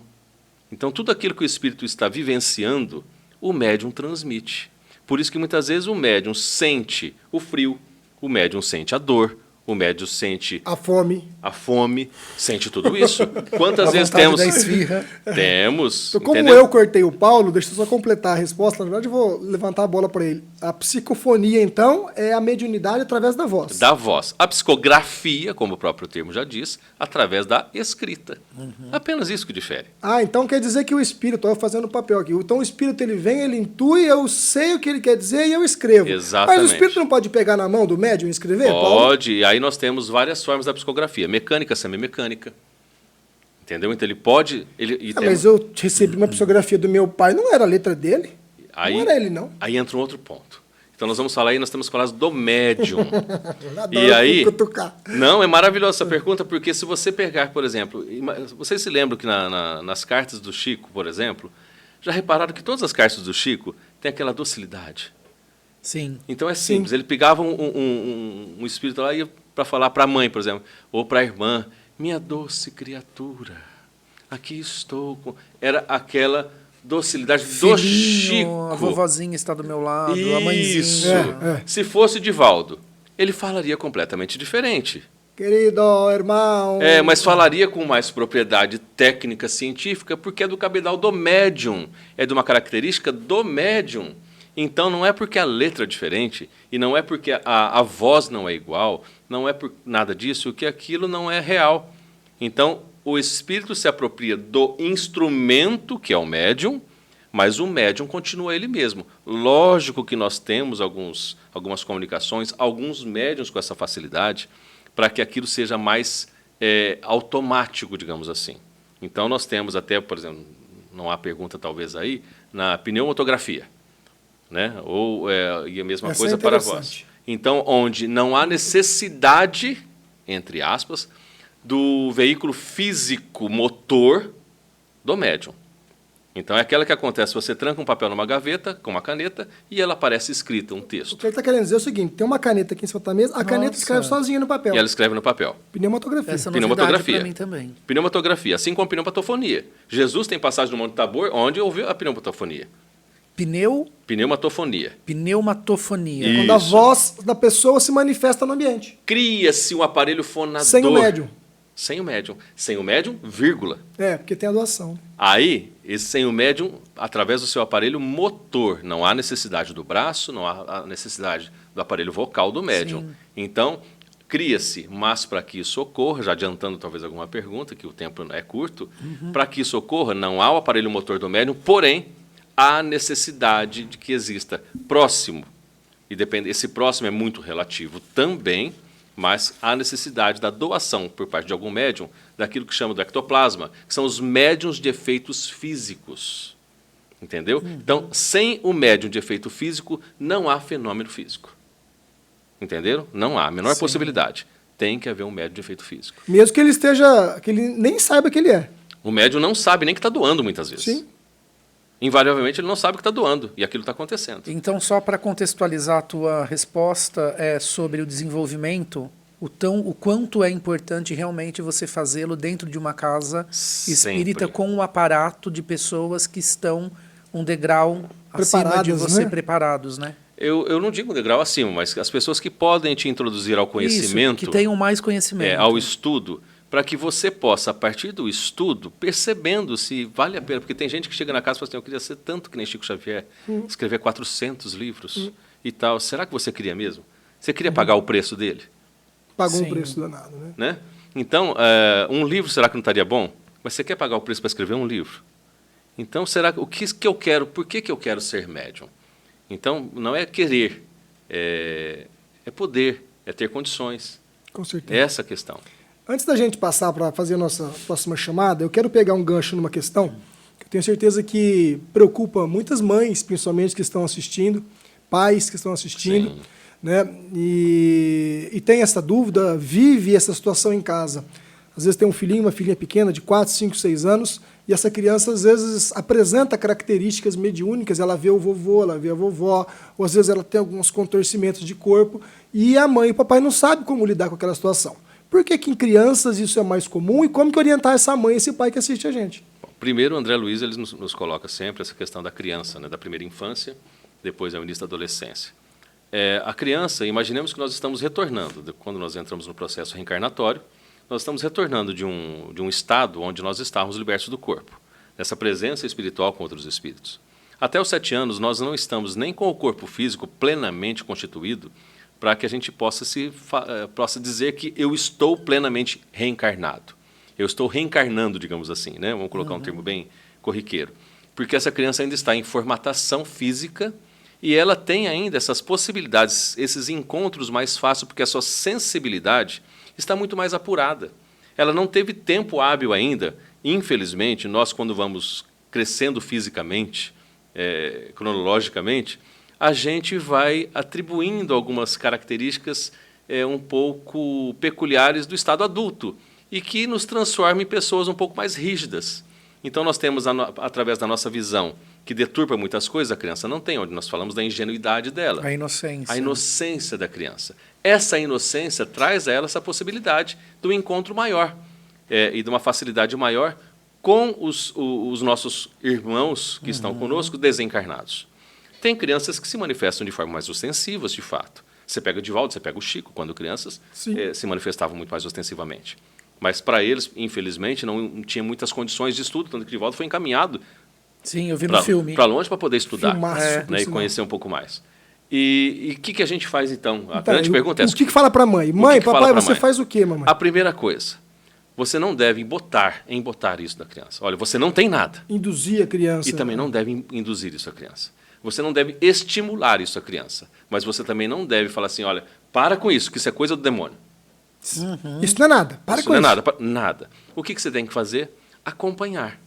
Speaker 2: Então, tudo aquilo que o espírito está vivenciando, o médium transmite. Por isso que muitas vezes o médium sente o frio, o médium sente a dor, o médium sente
Speaker 3: a fome,
Speaker 2: sente tudo isso. Quantas
Speaker 1: A
Speaker 2: vezes
Speaker 1: vontade
Speaker 2: temos?
Speaker 1: da esfirra.
Speaker 2: Temos.
Speaker 3: Então, como
Speaker 2: entendeu?
Speaker 3: eu cortei o Paulo, deixa eu só completar a resposta. Na verdade, eu vou levantar a bola para ele. A psicofonia, então, é a mediunidade através da voz.
Speaker 2: Da voz. A psicografia, como o próprio termo já diz, através da escrita. Apenas isso que difere.
Speaker 3: Ah, então quer dizer que o espírito, eu fazendo papel aqui, então o espírito ele vem, ele intui, eu sei o que ele quer dizer e eu escrevo.
Speaker 2: Exatamente.
Speaker 3: Mas o espírito não pode pegar na mão do médium e escrever, Paulo?
Speaker 2: Pode, e aí nós temos várias formas da psicografia. Mecânica, semimecânica. Entendeu? Então ele pode...
Speaker 3: Mas eu recebi uma psicografia do meu pai, não era a letra dele?
Speaker 2: Aí,
Speaker 3: não era ele, não.
Speaker 2: Aí entra um outro ponto. Então nós vamos falar aí, nós temos que falar do médium.
Speaker 3: Adoro
Speaker 2: E aí...
Speaker 3: cutucar.
Speaker 2: Não, é maravilhosa essa pergunta, porque se você pegar, por exemplo... Vocês se lembram que nas cartas do Chico, por exemplo, já repararam que todas as cartas do Chico têm aquela docilidade?
Speaker 1: Sim.
Speaker 2: Então é simples. Ele pegava um espírito lá e ia para falar para a mãe, por exemplo, ou para a irmã, minha doce criatura, aqui estou. Era aquela docilidade do Chico.
Speaker 1: A vovozinha está do meu lado,
Speaker 2: Isso.
Speaker 1: a mãezinha.
Speaker 2: Se fosse Divaldo, ele falaria completamente diferente.
Speaker 3: Querido irmão.
Speaker 2: Mas falaria com mais propriedade técnica, científica, porque é do cabedal do médium, é de uma característica do médium. Então, não é porque a letra é diferente, e não é porque a voz não é igual, não é por nada disso, que aquilo não é real. Então, o espírito se apropria do instrumento, que é o médium, mas o médium continua ele mesmo. Lógico que nós temos algumas comunicações, alguns médiums com essa facilidade, para que aquilo seja mais automático, digamos assim. Então, nós temos até, por exemplo, não há pergunta talvez aí, na pneumatografia. Né? E a mesma
Speaker 3: Essa
Speaker 2: coisa
Speaker 3: é
Speaker 2: para a voz. Então, onde não há necessidade, entre aspas, do veículo físico motor do médium. Então, é aquela que acontece, você tranca um papel numa gaveta com uma caneta e ela aparece escrita, um
Speaker 3: O
Speaker 2: texto.
Speaker 3: que ele está querendo dizer é o seguinte, tem uma caneta aqui em cima da mesa, a caneta escreve sozinha no papel.
Speaker 2: E ela escreve no papel.
Speaker 3: Pneumatografia.
Speaker 1: Essa é novidade
Speaker 2: Pneumatografia.
Speaker 1: para mim também.
Speaker 2: Pneumatografia, assim como pneumatofonia. Jesus tem passagem no Monte Tabor, onde ouviu a pneumatofonia. Pneumatofonia.
Speaker 1: Pneumatofonia.
Speaker 2: Isso.
Speaker 3: Quando a voz da pessoa se manifesta no ambiente.
Speaker 2: Cria-se um aparelho fonador.
Speaker 3: Sem o médium.
Speaker 2: Sem o médium. Sem o médium, vírgula.
Speaker 3: Porque tem a doação.
Speaker 2: Aí, sem o médium, através do seu aparelho motor. Não há necessidade do braço, não há necessidade do aparelho vocal do médium.
Speaker 1: Sim.
Speaker 2: Então, Cria-se, mas para que isso ocorra, já adiantando talvez alguma pergunta, que o tempo é curto, para que isso ocorra, não há o aparelho motor do médium, porém, há necessidade de que exista próximo, e depende, esse próximo é muito relativo também, mas há necessidade da doação por parte de algum médium daquilo que chama do ectoplasma, que são os médiums de efeitos físicos. Entendeu? Então, sem o médium de efeito físico, não há fenômeno físico. Entenderam? Não há a menor possibilidade. Tem que haver um médium de efeito físico.
Speaker 3: Mesmo que ele esteja, que ele nem saiba que ele é.
Speaker 2: O médium não sabe nem que está doando muitas vezes.
Speaker 3: Sim.
Speaker 2: Invariavelmente ele não sabe que está doando e aquilo está acontecendo.
Speaker 1: Então, só para contextualizar a tua resposta sobre o desenvolvimento, o quanto é importante realmente você fazê-lo dentro de uma casa espírita
Speaker 2: Sempre.
Speaker 1: com um aparato de pessoas que estão um degrau acima de
Speaker 3: Preparadas,
Speaker 1: você,
Speaker 3: né?
Speaker 1: preparados, né?
Speaker 2: Eu não digo um degrau acima, mas as pessoas que podem te introduzir ao conhecimento,
Speaker 1: Isso, que tenham mais conhecimento.
Speaker 2: ao estudo, para que você possa, a partir do estudo, percebendo se vale a pena. Porque tem gente que chega na casa e fala assim, eu queria ser tanto que nem Chico Xavier, escrever 400 livros e tal. Será que você queria mesmo? Você queria pagar o preço dele?
Speaker 3: Pagou
Speaker 1: Sim.
Speaker 3: um preço danado, né?
Speaker 2: Né? Então, um livro, será que não estaria bom? Mas você quer pagar o preço para escrever um livro? Então, será o que eu quero? Por que eu quero ser médium? Então, não é querer, é poder, é ter condições.
Speaker 3: Com certeza.
Speaker 2: Essa é a questão.
Speaker 3: Antes da gente passar para fazer a nossa próxima chamada, eu quero pegar um gancho numa questão que eu tenho certeza que preocupa muitas mães, principalmente, que estão assistindo, pais que estão assistindo,
Speaker 2: Sim.
Speaker 3: né? E tem essa dúvida, vive essa situação em casa. Às vezes tem um filhinho, uma filhinha pequena de 4, 5, 6 anos, e essa criança às vezes apresenta características mediúnicas, ela vê o vovô, ela vê a vovó, ou às vezes ela tem alguns contorcimentos de corpo, e a mãe e o papai não sabem como lidar com aquela situação. Por que que em crianças isso é mais comum e como que orientar essa mãe e esse pai que assiste a gente?
Speaker 2: Bom, primeiro, o André Luiz ele nos coloca sempre essa questão da criança, né, da primeira infância, depois é o início da adolescência. A criança, imaginemos que nós estamos retornando, quando nós entramos no processo reencarnatório, nós estamos retornando de um estado onde nós estávamos libertos do corpo, nessa presença espiritual com outros espíritos. Até os 7 anos, nós não estamos nem com o corpo físico plenamente constituído para que a gente possa dizer que eu estou plenamente reencarnado. Eu estou reencarnando, digamos assim, né? Vamos colocar um termo bem corriqueiro. Porque essa criança ainda está em formatação física e ela tem ainda essas possibilidades, esses encontros mais fáceis, porque a sua sensibilidade está muito mais apurada. Ela não teve tempo hábil ainda. Infelizmente, nós, quando vamos crescendo fisicamente, cronologicamente, a gente vai atribuindo algumas características um pouco peculiares do estado adulto e que nos transforma em pessoas um pouco mais rígidas. Então, nós temos, através da nossa visão, que deturpa muitas coisas, a criança não tem, onde nós falamos da ingenuidade dela.
Speaker 1: A inocência.
Speaker 2: A inocência da criança. Essa inocência traz a ela essa possibilidade do encontro maior e de uma facilidade maior com os nossos irmãos que estão conosco desencarnados. Tem crianças que se manifestam de forma mais ostensiva, de fato. Você pega o Divaldo, você pega o Chico, quando crianças se manifestavam muito mais ostensivamente. Mas para eles, infelizmente, não tinha muitas condições de estudo, tanto que o Divaldo foi encaminhado
Speaker 1: Sim, eu vi no filme.
Speaker 2: para longe para poder estudar,
Speaker 3: Filmaço, por
Speaker 2: né, e
Speaker 3: sinal.
Speaker 2: conhecer um pouco mais. E o que a gente faz então? A grande pergunta é essa.
Speaker 3: O que fala para a mãe? Mãe,
Speaker 2: que fala
Speaker 3: papai,
Speaker 2: pra
Speaker 3: você
Speaker 2: mãe?
Speaker 3: faz o quê, mamãe?
Speaker 2: A primeira coisa, você não deve embotar isso da criança. Olha, você não tem nada.
Speaker 3: Induzir a criança.
Speaker 2: E também não deve induzir isso à criança. Você não deve estimular isso à criança. Mas você também não deve falar assim, olha, para com isso, que isso é coisa do demônio.
Speaker 3: Isso não é nada. Para
Speaker 2: Isso
Speaker 3: com
Speaker 2: não é
Speaker 3: isso.
Speaker 2: nada. Nada. O que você tem que fazer? Acompanhar.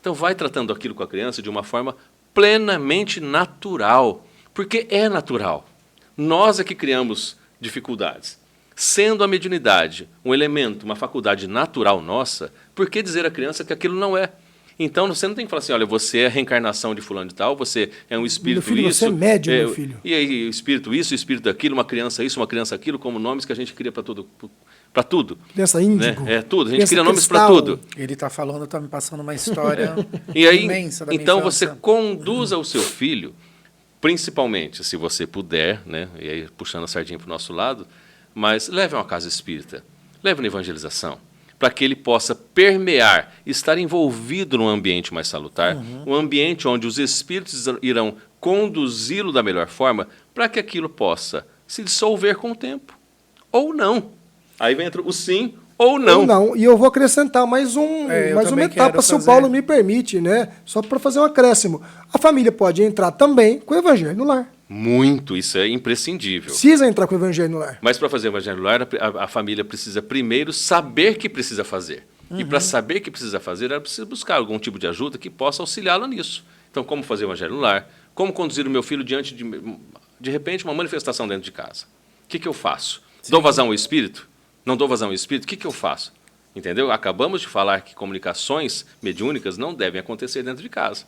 Speaker 2: Então, vai tratando aquilo com a criança de uma forma plenamente natural. Porque é natural. Nós é que criamos dificuldades. Sendo a mediunidade um elemento, uma faculdade natural nossa, por que dizer à criança que aquilo não é? Então, você não tem que falar assim, olha, você é a reencarnação de fulano de tal, você é um espírito
Speaker 3: Meu filho,
Speaker 2: isso.
Speaker 3: você é médium, meu filho.
Speaker 2: E aí, espírito isso, espírito aquilo, uma criança isso, uma criança aquilo, como nomes que a gente cria para tudo.
Speaker 3: Criança índigo.
Speaker 2: Né? É tudo, a gente
Speaker 3: criança
Speaker 2: cria nomes para
Speaker 3: cristal.
Speaker 2: tudo.
Speaker 1: Ele está falando, está me passando uma história
Speaker 2: E aí,
Speaker 1: imensa da minha
Speaker 2: então você
Speaker 1: infância.
Speaker 2: conduza o seu filho, principalmente, se você puder, né? E aí puxando a sardinha para o nosso lado, mas leve a uma casa espírita, leve na evangelização, para que ele possa permear, estar envolvido num ambiente mais salutar, um ambiente onde os espíritos irão conduzi-lo da melhor forma, para que aquilo possa se dissolver com o tempo. ou não. Aí entra o sim ou não.
Speaker 3: Ou não. E eu vou acrescentar mais uma
Speaker 1: também
Speaker 3: etapa,
Speaker 1: quero
Speaker 3: se o
Speaker 1: fazer.
Speaker 3: Paulo me permite, né? Só para fazer um acréscimo. A família pode entrar também com o evangelho no lar.
Speaker 2: Muito, isso é imprescindível.
Speaker 3: Precisa entrar com o evangelho no lar.
Speaker 2: Mas para fazer o evangelho no lar, a família precisa primeiro saber que precisa fazer. E para saber que precisa fazer, ela precisa buscar algum tipo de ajuda que possa auxiliá-la nisso. Então, como fazer o evangelho no lar? Como conduzir o meu filho diante de repente, uma manifestação dentro de casa? O que eu faço? Dou vazão ao espírito? Não dou vazão ao espírito? O que eu faço? Entendeu? Acabamos de falar que comunicações mediúnicas não devem acontecer dentro de casa.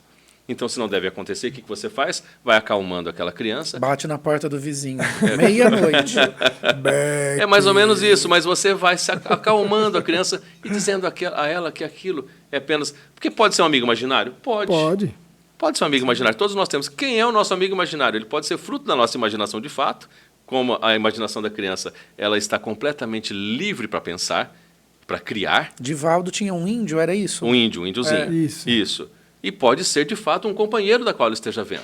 Speaker 2: Então, se não deve acontecer, o que você faz? Vai acalmando aquela criança.
Speaker 1: Bate na porta do vizinho. Meia-noite.
Speaker 2: É mais ou menos isso, mas você vai se acalmando a criança e dizendo a ela que aquilo é apenas... Porque pode ser um amigo imaginário? Pode.
Speaker 3: Pode.
Speaker 2: Pode ser um amigo imaginário. Todos nós temos. Quem é o nosso amigo imaginário? Ele pode ser fruto da nossa imaginação de fato, como a imaginação da criança ela está completamente livre para pensar, para criar.
Speaker 1: Divaldo tinha um índio, era isso?
Speaker 2: Um índiozinho.
Speaker 3: Isso.
Speaker 2: E pode ser, de fato, um companheiro da qual ele esteja vendo.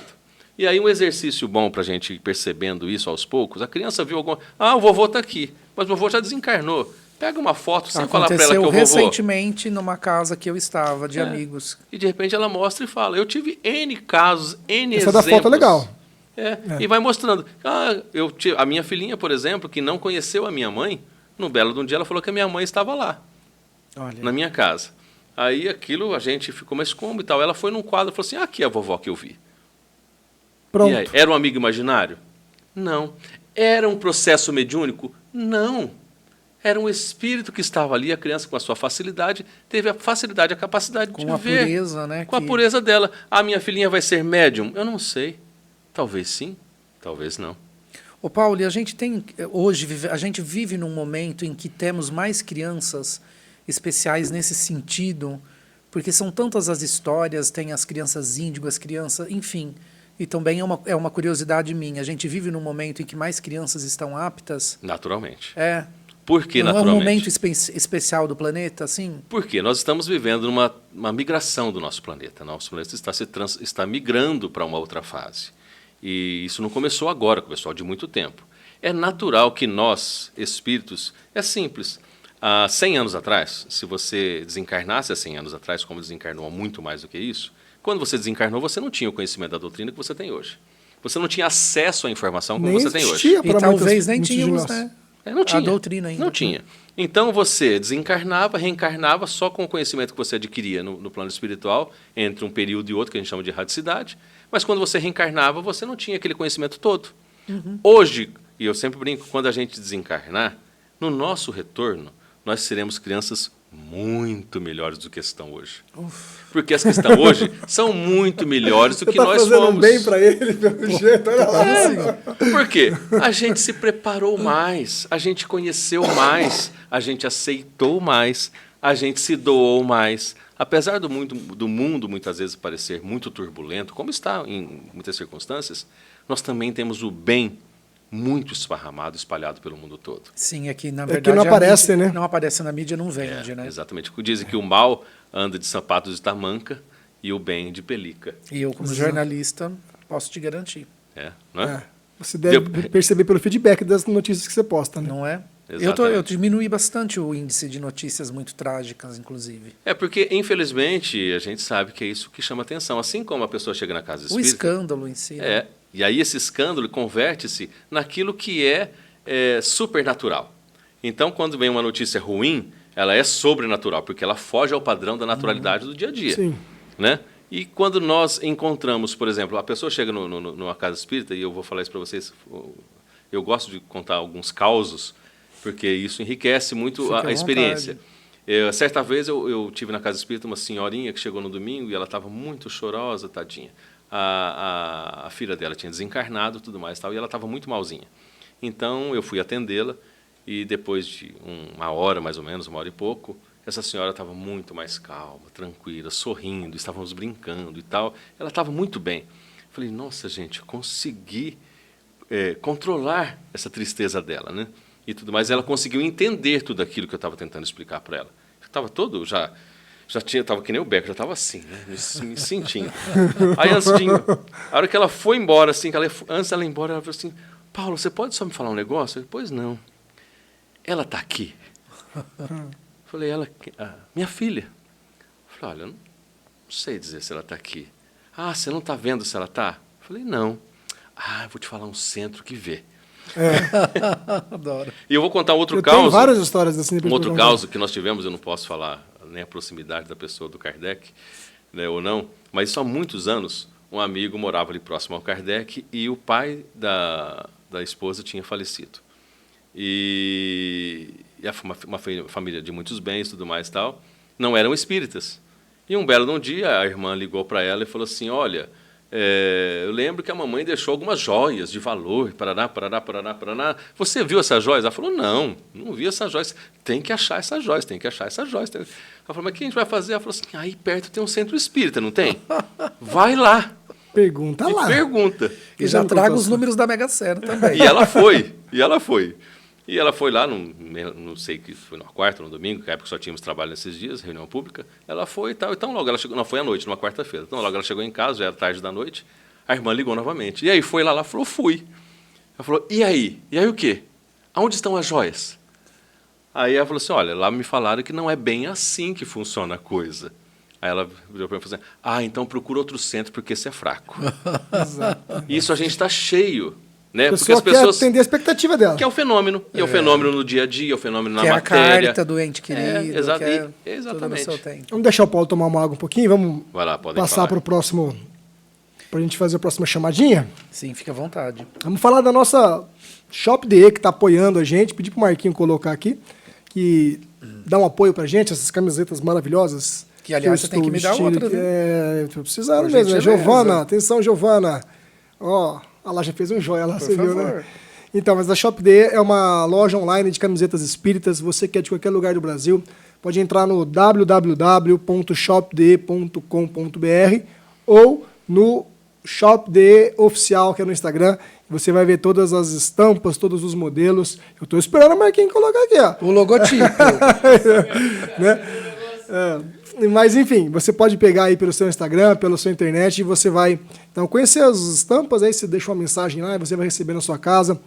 Speaker 2: E aí um exercício bom para a gente ir percebendo isso aos poucos, a criança viu alguma... Ah, o vovô está aqui, mas o vovô já desencarnou. Pega uma foto sem falar para ela que é o vovô.
Speaker 1: Aconteceu recentemente numa casa que eu estava, de amigos.
Speaker 2: E de repente ela mostra e fala, eu tive N casos, N
Speaker 3: Essa
Speaker 2: exemplos.
Speaker 3: da foto é legal.
Speaker 2: E vai mostrando. A minha filhinha, por exemplo, que não conheceu a minha mãe, no belo de um dia ela falou que a minha mãe estava lá, na minha casa. Aí aquilo a gente ficou, mas como e tal? Ela foi num quadro e falou assim, aqui é a vovó que eu vi.
Speaker 3: Pronto.
Speaker 2: E aí, era um amigo imaginário? Não. Era um processo mediúnico? Não. Era um espírito que estava ali, a criança com a sua facilidade, teve a facilidade, a capacidade de ver.
Speaker 1: Com a pureza, né?
Speaker 2: Com a pureza dela. A minha filhinha vai ser médium? Eu não sei. Talvez sim, talvez não.
Speaker 1: Ô Paulo, e a gente tem hoje a gente vive num momento em que temos mais crianças especiais nesse sentido, porque são tantas as histórias, tem as crianças índigo, as crianças, enfim. E também é uma curiosidade minha. A gente vive num momento em que mais crianças estão aptas.
Speaker 2: Naturalmente.
Speaker 1: Por
Speaker 2: que
Speaker 1: não
Speaker 2: naturalmente?
Speaker 1: É um momento especial do planeta, assim?
Speaker 2: Porque nós estamos vivendo uma migração do nosso planeta. Nosso planeta está migrando para uma outra fase. E isso não começou agora, começou de muito tempo. É natural que nós, espíritos, é simples. Há 100 anos atrás, se você desencarnasse há 100 anos atrás, como desencarnou há muito mais do que isso, quando você desencarnou, você não tinha o conhecimento da doutrina que você tem hoje. Você não tinha acesso à informação como você tem hoje.
Speaker 1: E talvez nem tínhamos, né?
Speaker 2: Não tinha.
Speaker 1: A doutrina ainda.
Speaker 2: Não tinha. Então você desencarnava, reencarnava só com o conhecimento que você adquiria no plano espiritual, entre um período e outro, que a gente chama de erraticidade. Mas quando você reencarnava, você não tinha aquele conhecimento todo. Hoje, e eu sempre brinco, quando a gente desencarnar, no nosso retorno, nós seremos crianças muito melhores do que estão hoje. Porque as que estão hoje são muito melhores do que nós
Speaker 3: fazendo
Speaker 2: fomos.
Speaker 3: bem para ele, pelo jeito. Olha lá.
Speaker 2: Por quê? A gente se preparou mais, a gente conheceu mais, a gente aceitou mais, a gente se doou mais. Apesar do mundo muitas vezes parecer muito turbulento, como está em muitas circunstâncias, nós também temos o bem muito esparramado, espalhado pelo mundo todo.
Speaker 1: Sim, é que na verdade
Speaker 3: que não aparece, né?
Speaker 1: Não aparece na mídia, não vende, né?
Speaker 2: Exatamente. Dizem que o mal anda de sapatos de tamanca e o bem de pelica.
Speaker 1: E eu, como jornalista, posso te garantir.
Speaker 2: Não é?
Speaker 3: Você deve perceber pelo feedback das notícias que você posta, né?
Speaker 1: Não é?
Speaker 2: Exatamente.
Speaker 1: Eu diminui bastante o índice de notícias muito trágicas, inclusive.
Speaker 2: Porque, infelizmente, a gente sabe que é isso que chama atenção. Assim como a pessoa chega na casa espírita...
Speaker 1: O escândalo em si. Né?
Speaker 2: E aí esse escândalo converte-se naquilo que é supernatural. Então, quando vem uma notícia ruim, ela é sobrenatural, porque ela foge ao padrão da naturalidade do dia a dia.
Speaker 3: Sim.
Speaker 2: Né? E quando nós encontramos, por exemplo, a pessoa chega numa casa espírita, e eu vou falar isso para vocês, eu gosto de contar alguns causos, porque isso enriquece muito a experiência. Certa vez eu tive na casa espírita uma senhorinha que chegou no domingo e ela estava muito chorosa, tadinha. A filha dela tinha desencarnado e tudo mais, tal, e ela estava muito malzinha. Então eu fui atendê-la e depois de uma hora, mais ou menos, uma hora e pouco, essa senhora estava muito mais calma, tranquila, sorrindo, estávamos brincando e tal. Ela estava muito bem. Falei, nossa, gente, eu consegui controlar essa tristeza dela, né? E tudo mais. Ela conseguiu entender tudo aquilo que eu estava tentando explicar para ela. Eu estava todo estava que nem o Beco, já estava assim, né? Me sentindo. Aí a hora que ela foi embora, assim, antes dela ir embora, ela falou assim, Paulo, você pode só me falar um negócio? Eu falei, pois não. ela está aqui? Falei, minha filha. Falei, olha, eu não sei dizer se ela está aqui. Ah, você não está vendo se ela está? Falei, não. Ah, eu vou te falar um centro que vê.
Speaker 1: Adoro.
Speaker 2: E eu vou contar outro
Speaker 3: Eu
Speaker 2: caso.
Speaker 3: tenho várias histórias assim.
Speaker 2: Um outro caso que nós tivemos, eu não posso falar nem a proximidade da pessoa do Kardec, né, ou não, mas isso há muitos anos, um amigo morava ali próximo ao Kardec e o pai da esposa tinha falecido. E uma família de muitos bens e tudo mais e tal, não eram espíritas. E um belo dia a irmã ligou para ela e falou assim, olha, eu lembro que a mamãe deixou algumas joias de valor, paraná. Você viu essas joias? Ela falou, não vi essas joias. Tem que achar essas joias. Ela falou, mas o que a gente vai fazer? Ela falou assim, aí perto tem um centro espírita, não tem? Vai lá.
Speaker 3: Pergunta lá.
Speaker 2: Pergunta.
Speaker 1: E já traga os números da Mega Sena também.
Speaker 2: E ela foi. E ela foi lá, não sei que foi na quarta, no domingo, que na época só tínhamos trabalho nesses dias, reunião pública. Ela foi e tal. Então logo ela chegou, não foi à noite, numa quarta-feira. Então logo ela chegou em casa, já era tarde da noite, a irmã ligou novamente. E aí foi lá, ela falou, fui. Ela falou, e aí? E aí o quê? Aonde estão as joias? Aí ela falou assim, olha, lá me falaram que não é bem assim que funciona a coisa. Aí ela virou para mim e falou assim, então procura outro centro porque esse é fraco.
Speaker 3: Exato.
Speaker 2: Isso a gente está cheio. Né?
Speaker 3: A
Speaker 2: Porque as
Speaker 3: pessoa
Speaker 2: pessoas
Speaker 3: quer atender a expectativa dela.
Speaker 2: que é o fenômeno, e é o fenômeno no dia a dia, é o fenômeno na
Speaker 1: Que é a
Speaker 2: matéria.
Speaker 1: carta do ente querido,
Speaker 2: Exatamente.
Speaker 1: tudo no seu tempo.
Speaker 3: Vamos deixar o Paulo tomar uma água um pouquinho, vamos
Speaker 2: Vai lá, podem
Speaker 3: passar
Speaker 2: falar.
Speaker 3: para o próximo, para a gente fazer a próxima chamadinha.
Speaker 1: Sim, fica à vontade.
Speaker 3: Vamos falar da nossa Shop DE, que está apoiando a gente. Pedir para o Marquinho colocar aqui, que dá um apoio para a gente, essas camisetas maravilhosas.
Speaker 1: Que, aliás,
Speaker 3: eu
Speaker 1: você tem que me dar
Speaker 3: estou
Speaker 1: outra,
Speaker 3: vestindo
Speaker 1: viu?
Speaker 3: aqui. Estou precisando
Speaker 1: Por
Speaker 3: mesmo.
Speaker 1: gentileza.
Speaker 3: Giovana, atenção, Giovana. Ó, ela já fez um joia lá,
Speaker 1: Por
Speaker 3: você viu,
Speaker 1: favor.
Speaker 3: né? Então, mas a Shop DE é uma loja online de camisetas espíritas. Você que é de qualquer lugar do Brasil, pode entrar no www.shopde.com.br ou no ShopDE Oficial, que é no Instagram. Você vai ver todas as estampas, todos os modelos. Eu estou esperando a Marquinhos colocar aqui, ó.
Speaker 1: O logotipo.
Speaker 3: Né? Mas, enfim, você pode pegar aí pelo seu Instagram, pela sua internet, e você vai então conhecer as estampas, aí você deixa uma mensagem lá e você vai receber na sua casa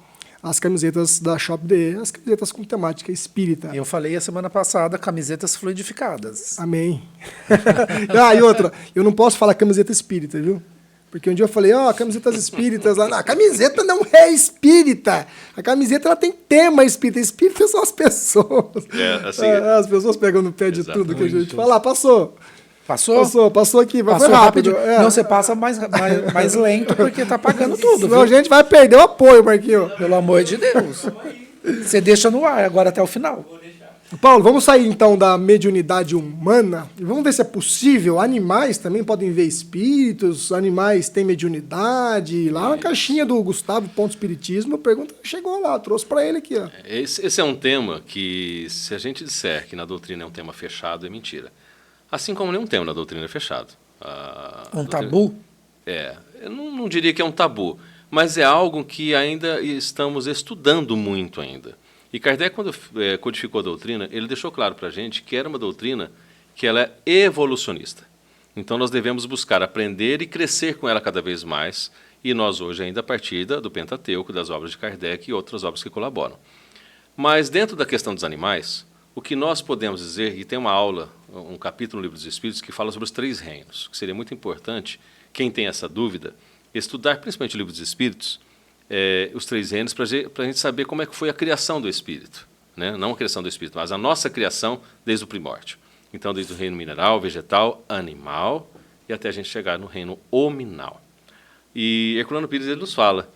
Speaker 3: as camisetas da Shop DE, as camisetas com temática espírita.
Speaker 1: Eu falei a semana passada, camisetas fluidificadas.
Speaker 3: Amém. E outra, eu não posso falar camiseta espírita, viu? Porque um dia eu falei, camisetas espíritas lá. Não, a camiseta não é espírita. A camiseta ela tem tema espírita. Espírita são as pessoas.
Speaker 2: Assim,
Speaker 3: As pessoas pegam no pé de tudo que a gente fala. Passou.
Speaker 1: Passou?
Speaker 3: Passou aqui,
Speaker 1: Passou
Speaker 3: foi rápido.
Speaker 1: Não, você passa mais lento porque tá pagando tudo,
Speaker 3: Senão a
Speaker 1: viu?
Speaker 3: gente vai perder o apoio, Marquinho.
Speaker 1: Pelo amor de Deus. Você deixa no ar agora até o final.
Speaker 3: Paulo, vamos sair então da mediunidade humana e vamos ver se é possível. Animais também podem ver espíritos, animais têm mediunidade. Lá na caixinha do Gustavo Ponto Espiritismo, a pergunta chegou lá, eu trouxe para ele aqui. Ó.
Speaker 2: esse é um tema que, se a gente disser que na doutrina é um tema fechado, é mentira. Assim como nenhum tema na doutrina é fechado.
Speaker 1: Um tabu?
Speaker 2: Eu não diria que é um tabu, mas é algo que ainda estamos estudando muito ainda. E Kardec, quando codificou a doutrina, ele deixou claro para a gente que era uma doutrina que ela é evolucionista. Então nós devemos buscar aprender e crescer com ela cada vez mais, e nós hoje ainda a partir do Pentateuco, das obras de Kardec e outras obras que colaboram. Mas dentro da questão dos animais, o que nós podemos dizer, e tem uma aula, um capítulo no Livro dos Espíritos que fala sobre os 3 reinos, que seria muito importante, quem tem essa dúvida, estudar principalmente o Livro dos Espíritos, os 3 reinos, para a gente saber como é que foi a criação do espírito. Né? Não a criação do espírito, mas a nossa criação desde o primórdio. Então, desde o reino mineral, vegetal, animal, e até a gente chegar no reino hominal. E Herculano Pires ele nos fala,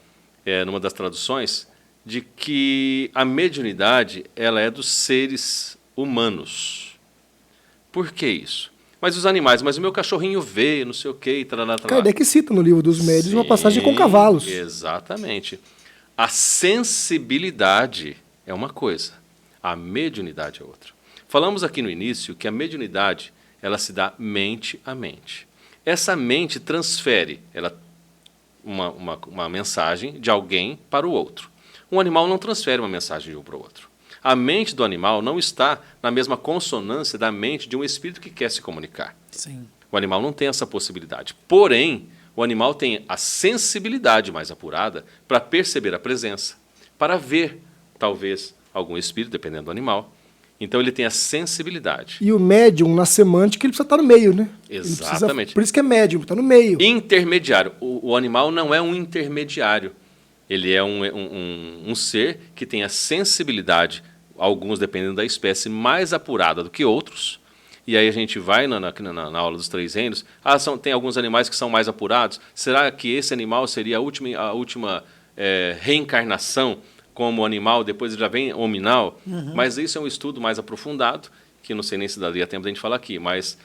Speaker 2: numa das traduções, de que a mediunidade ela é dos seres humanos. Por que isso? Mas os animais, mas o meu cachorrinho vê, não sei o quê, tarará.
Speaker 3: Kardec cita no Livro dos Médiuns uma passagem com
Speaker 2: Sim,
Speaker 3: cavalos.
Speaker 2: Exatamente. A sensibilidade é uma coisa, a mediunidade é outra. Falamos aqui no início que a mediunidade ela se dá mente a mente. Essa mente transfere uma mensagem de alguém para o outro. Um animal não transfere uma mensagem de um para o outro. A mente do animal não está na mesma consonância da mente de um espírito que quer se comunicar.
Speaker 1: Sim.
Speaker 2: O animal não tem essa possibilidade. Porém, o animal tem a sensibilidade mais apurada para perceber a presença, para ver, talvez, algum espírito, dependendo do animal. Então ele tem a sensibilidade.
Speaker 3: E o médium, na semântica, ele precisa estar no meio, né?
Speaker 2: Exatamente.
Speaker 3: Por isso que é médium, está no meio.
Speaker 2: Intermediário. O animal não é um intermediário. Ele é um ser que tem a sensibilidade, alguns dependendo da espécie, mais apurada do que outros. E aí a gente vai na aula dos 3 reinos. Tem alguns animais que são mais apurados. Será que esse animal seria a última reencarnação como animal, depois já vem hominal? Mas isso é um estudo mais aprofundado, que não sei nem se daria tempo de a gente falar aqui, mas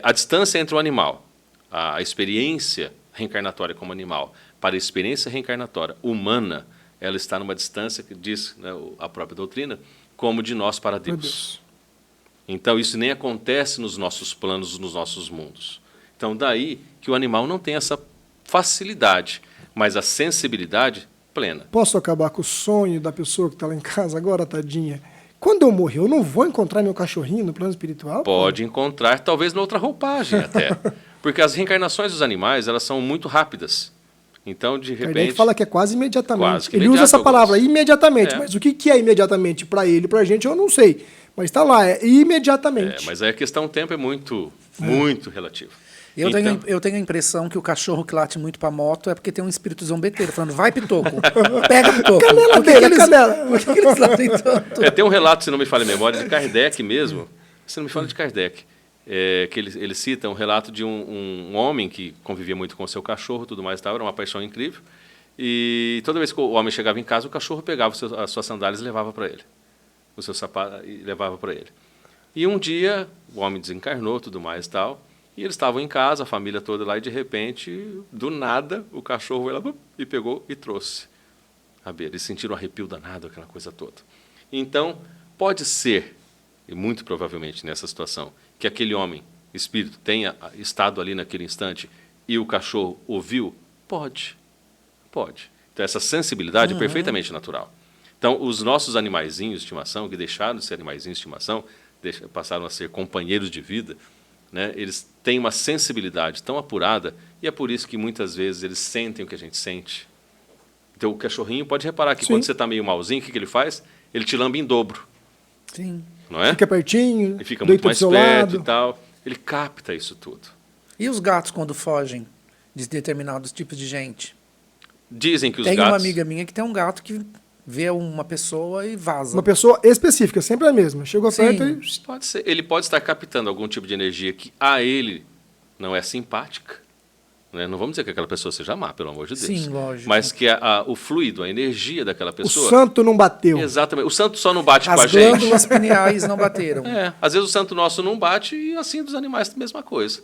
Speaker 2: a distância entre o animal, a experiência reencarnatória como animal, para a experiência reencarnatória humana, ela está numa distância, que diz, né, a própria doutrina, como de nós para Deus. Então, isso nem acontece nos nossos planos, nos nossos mundos. Então, daí que o animal não tem essa facilidade, mas a sensibilidade plena.
Speaker 3: Posso acabar com o sonho da pessoa que está lá em casa agora, tadinha? Quando eu morrer, eu não vou encontrar meu cachorrinho no plano espiritual?
Speaker 2: Pode encontrar, talvez, noutra roupagem até. Porque as reencarnações dos animais, elas são muito rápidas. Então, de repente...
Speaker 3: Kardec fala que é quase imediatamente.
Speaker 2: Quase que
Speaker 3: ele usa essa palavra,
Speaker 2: alguns.
Speaker 3: imediatamente. Mas o que é imediatamente para ele, para a gente, eu não sei. Mas está lá, é imediatamente.
Speaker 2: Mas aí a questão do tempo é muito relativa.
Speaker 1: Eu tenho a impressão que o cachorro que late muito pra moto é porque tem um espírito zombeteiro, falando, vai, Pitoco, pega, Pitoco.
Speaker 3: Canela dele, canela.
Speaker 1: Por que eles latem tanto?
Speaker 2: Tem um relato, se não me falha a memória, de Kardec mesmo, se não me falha de Kardec, que ele cita um relato de um homem que convivia muito com o seu cachorro, tudo mais, era uma paixão incrível, e toda vez que o homem chegava em casa, o cachorro pegava as suas sandálias e levava para ele, o seu sapato e levava para ele. E um dia, o homem desencarnou, tudo mais e tal, e eles estavam em casa, a família toda lá, e de repente, do nada, o cachorro foi lá e pegou e trouxe. Eles sentiram um arrepio danado, aquela coisa toda. Então, pode ser, e muito provavelmente nessa situação, que aquele homem, espírito, tenha estado ali naquele instante e o cachorro ouviu? Pode. Então, essa sensibilidade é perfeitamente natural. Então, os nossos animaizinhos de estimação, que deixaram de ser animaizinhos de estimação, passaram a ser companheiros de vida, né? Eles têm uma sensibilidade tão apurada, e é por isso que muitas vezes eles sentem o que a gente sente. Então, o cachorrinho, pode reparar que quando você está meio malzinho, o que ele faz? Ele te lambe em dobro.
Speaker 1: Sim.
Speaker 2: Não é?
Speaker 3: Fica pertinho,
Speaker 2: Ele fica muito mais perto
Speaker 3: lado.
Speaker 2: e tal. Ele capta isso tudo.
Speaker 1: E os gatos quando fogem de determinados tipos de gente?
Speaker 2: Dizem que os
Speaker 1: Tem
Speaker 2: gatos...
Speaker 1: uma amiga minha que tem um gato que vê uma pessoa e vaza.
Speaker 3: Uma pessoa específica, sempre a mesma. Chegou perto e...
Speaker 2: Pode ser. Ele pode estar captando algum tipo de energia que a ele não é simpática. Né? Não vamos dizer que aquela pessoa seja má, pelo amor de Deus.
Speaker 1: Sim, lógico.
Speaker 2: Mas que o fluido, a energia daquela pessoa...
Speaker 3: O santo não bateu.
Speaker 2: Exatamente. O santo só não bate com a
Speaker 1: As
Speaker 2: gente.
Speaker 1: glândulas pineais não bateram.
Speaker 2: Às vezes o santo nosso não bate e assim dos animais a mesma coisa.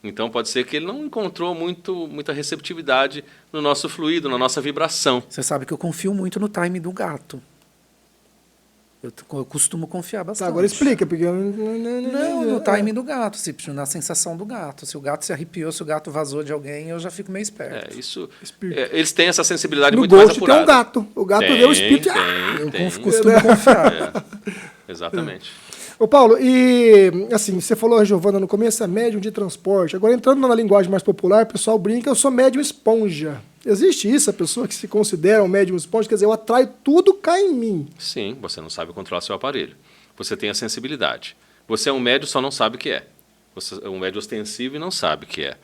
Speaker 2: Então pode ser que ele não encontrou muita receptividade no nosso fluido, na nossa vibração.
Speaker 1: Você sabe que eu confio muito no timing do gato. Eu costumo confiar bastante.
Speaker 3: Tá, agora explica, porque...
Speaker 1: Não, no timing do gato, na sensação do gato. Se o gato se arrepiou, se o gato vazou de alguém, eu já fico meio esperto.
Speaker 2: Eles têm essa sensibilidade
Speaker 3: no
Speaker 2: muito mais
Speaker 3: Ghost
Speaker 2: apurada.
Speaker 3: tem um gato. O gato vê o espírito...
Speaker 1: Eu costumo confiar.
Speaker 2: Exatamente.
Speaker 3: Ô Paulo, e assim, você falou a Giovana no começo, é médium de transporte. Agora, entrando na linguagem mais popular, o pessoal brinca, eu sou médium esponja. Existe isso, a pessoa que se considera um médium esponja, quer dizer, eu atraio tudo, cai em mim.
Speaker 2: Sim, você não sabe controlar seu aparelho. Você tem a sensibilidade. Você é um médium, só não sabe o que é. Você é um médium ostensivo e não sabe o que é.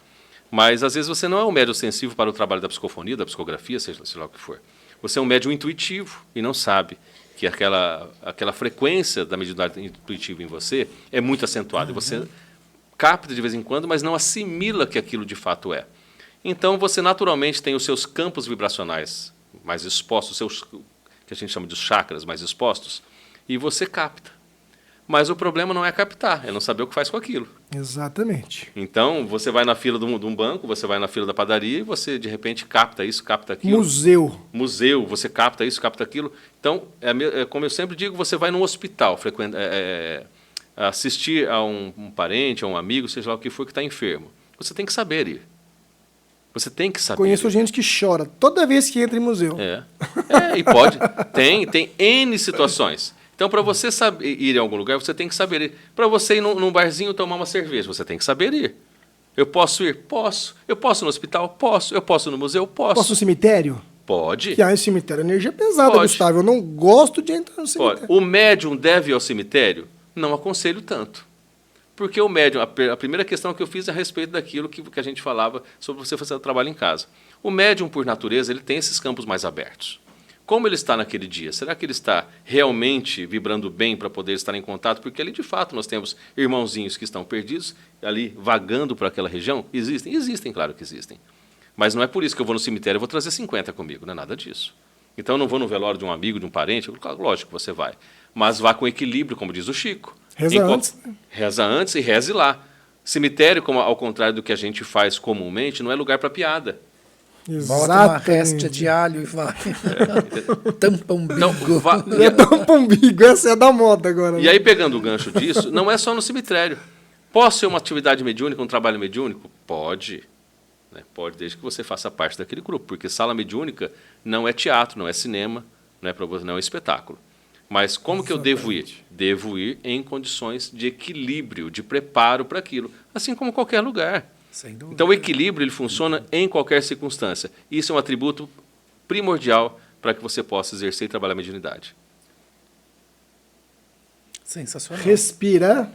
Speaker 2: Mas, às vezes, você não é um médium ostensivo para o trabalho da psicofonia, da psicografia, seja lá o que for. Você é um médium intuitivo e não sabe que aquela frequência da mediunidade intuitiva em você é muito acentuada. E você capta de vez em quando, mas não assimila que aquilo de fato é. Então, você naturalmente tem os seus campos vibracionais mais expostos, que a gente chama de chakras mais expostos, e você capta. Mas o problema não é captar, é não saber o que faz com aquilo.
Speaker 3: Exatamente.
Speaker 2: Então, você vai na fila de um banco, você vai na fila da padaria e você, de repente, capta isso, capta aquilo. Museu, você capta isso, capta aquilo. Então, como eu sempre digo, você vai num hospital, assistir a um parente, a um amigo, seja lá o que for, que está enfermo. Você tem que saber ir. Você tem que saber.
Speaker 3: Conheço gente que chora toda vez que entra em museu.
Speaker 2: E pode. Tem N situações. Então, para você ir em algum lugar, você tem que saber ir. Para você ir num barzinho tomar uma cerveja, você tem que saber ir. Eu posso ir? Posso. Eu posso no hospital? Posso. Eu posso no museu? Posso.
Speaker 3: Posso no cemitério?
Speaker 2: Pode.
Speaker 3: Que há em cemitério energia pesada,
Speaker 2: Pode.
Speaker 3: Gustavo. Eu não gosto de entrar no
Speaker 2: Pode.
Speaker 3: cemitério.
Speaker 2: O médium deve ir ao cemitério? Não aconselho tanto. Porque o médium, a primeira questão que eu fiz é a respeito daquilo que a gente falava sobre você fazer o trabalho em casa. O médium, por natureza, ele tem esses campos mais abertos. Como ele está naquele dia? Será que ele está realmente vibrando bem para poder estar em contato? Porque ali, de fato, nós temos irmãozinhos que estão perdidos, ali vagando por aquela região. Existem? Existem, claro que existem. Mas não é por isso que eu vou no cemitério e vou trazer 50 comigo, não é nada disso. Então, eu não vou no velório de um amigo, de um parente, lógico que você vai. Mas vá com equilíbrio, como diz o Chico.
Speaker 3: Reza antes.
Speaker 2: Reza antes e reze lá. Cemitério, como ao contrário do que a gente faz comumente, não é lugar para piada.
Speaker 1: Bota uma réstia de alho e vai. Tampa um bico.
Speaker 2: Não,
Speaker 3: É tão pombigo, essa é da moda agora.
Speaker 2: E aí, pegando o gancho disso, não é só no cemitério. Posso ser uma atividade mediúnica, um trabalho mediúnico? Pode. Né? Pode, desde que você faça parte daquele grupo. Porque sala mediúnica não é teatro, não é cinema, não é, não é um espetáculo. Mas como que eu devo ir? Devo ir em condições de equilíbrio, de preparo para aquilo. Assim como qualquer lugar.
Speaker 1: Sem dúvida.
Speaker 2: Então, o equilíbrio ele funciona em qualquer circunstância. Isso é um atributo primordial para que você possa exercer e trabalhar a mediunidade.
Speaker 1: Sensacional.
Speaker 3: Respira.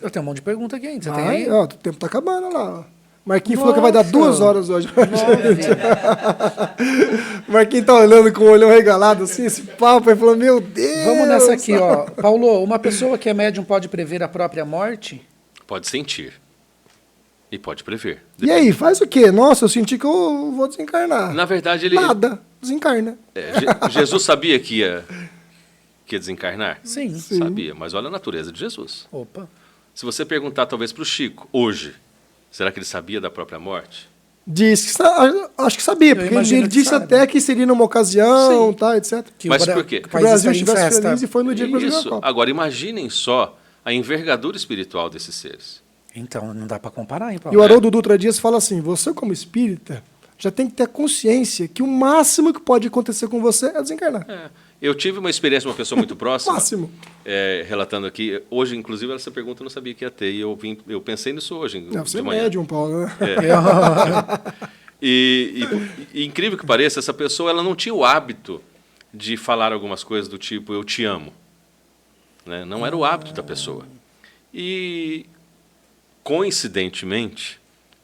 Speaker 1: Eu tenho um monte de pergunta aqui ainda. Você tem
Speaker 3: Vai,
Speaker 1: aí?
Speaker 3: ó, o tempo tá acabando lá. Ó. Marquinhos falou que vai dar 2 horas hoje. Marquinhos tá olhando com o olhão regalado assim, esse papo, e falou, meu Deus.
Speaker 1: Vamos nessa aqui, ó. Paulo, uma pessoa que é médium pode prever a própria morte?
Speaker 2: Pode sentir. E pode prever.
Speaker 3: E aí, faz o quê? Nossa, eu senti que eu vou desencarnar.
Speaker 2: Na verdade, ele...
Speaker 3: Nada, desencarna.
Speaker 2: Jesus sabia que ia desencarnar?
Speaker 1: Sim.
Speaker 2: Sabia, mas olha a natureza de Jesus.
Speaker 1: Opa.
Speaker 2: Se você perguntar talvez para o Chico, hoje, será que ele sabia da própria morte?
Speaker 3: Diz que acho que sabia,
Speaker 1: Eu
Speaker 3: porque
Speaker 1: imagino
Speaker 3: ele
Speaker 1: que
Speaker 3: disse
Speaker 1: sabe.
Speaker 3: até que seria numa ocasião,
Speaker 2: Sim.
Speaker 3: tá, etc.
Speaker 1: Que
Speaker 2: Mas
Speaker 1: o
Speaker 2: por quê?
Speaker 1: Que o
Speaker 3: O
Speaker 1: país
Speaker 3: Brasil
Speaker 1: está em
Speaker 3: estivesse
Speaker 1: festa.
Speaker 3: feliz e foi no dia que o Brasil ganhou a
Speaker 2: Isso.
Speaker 3: Copa.
Speaker 2: Agora, imaginem só a envergadura espiritual desses seres.
Speaker 1: Então, não dá para comparar, hein,
Speaker 3: E
Speaker 1: Paulo?
Speaker 3: o Haroldo Dutra Dias fala assim, você como espírita já tem que ter a consciência que o máximo que pode acontecer com você é desencarnar.
Speaker 2: Eu tive uma experiência com uma pessoa muito próxima,
Speaker 3: Máximo.
Speaker 2: relatando aqui. Hoje, inclusive, essa pergunta eu não sabia que ia ter. E eu pensei nisso hoje,
Speaker 3: Não, você
Speaker 2: de
Speaker 3: é
Speaker 2: manhã.
Speaker 3: médium, Paulo, né?
Speaker 2: E incrível que pareça, essa pessoa ela não tinha o hábito de falar algumas coisas do tipo, eu te amo. Né? Não era o hábito da pessoa. E, coincidentemente,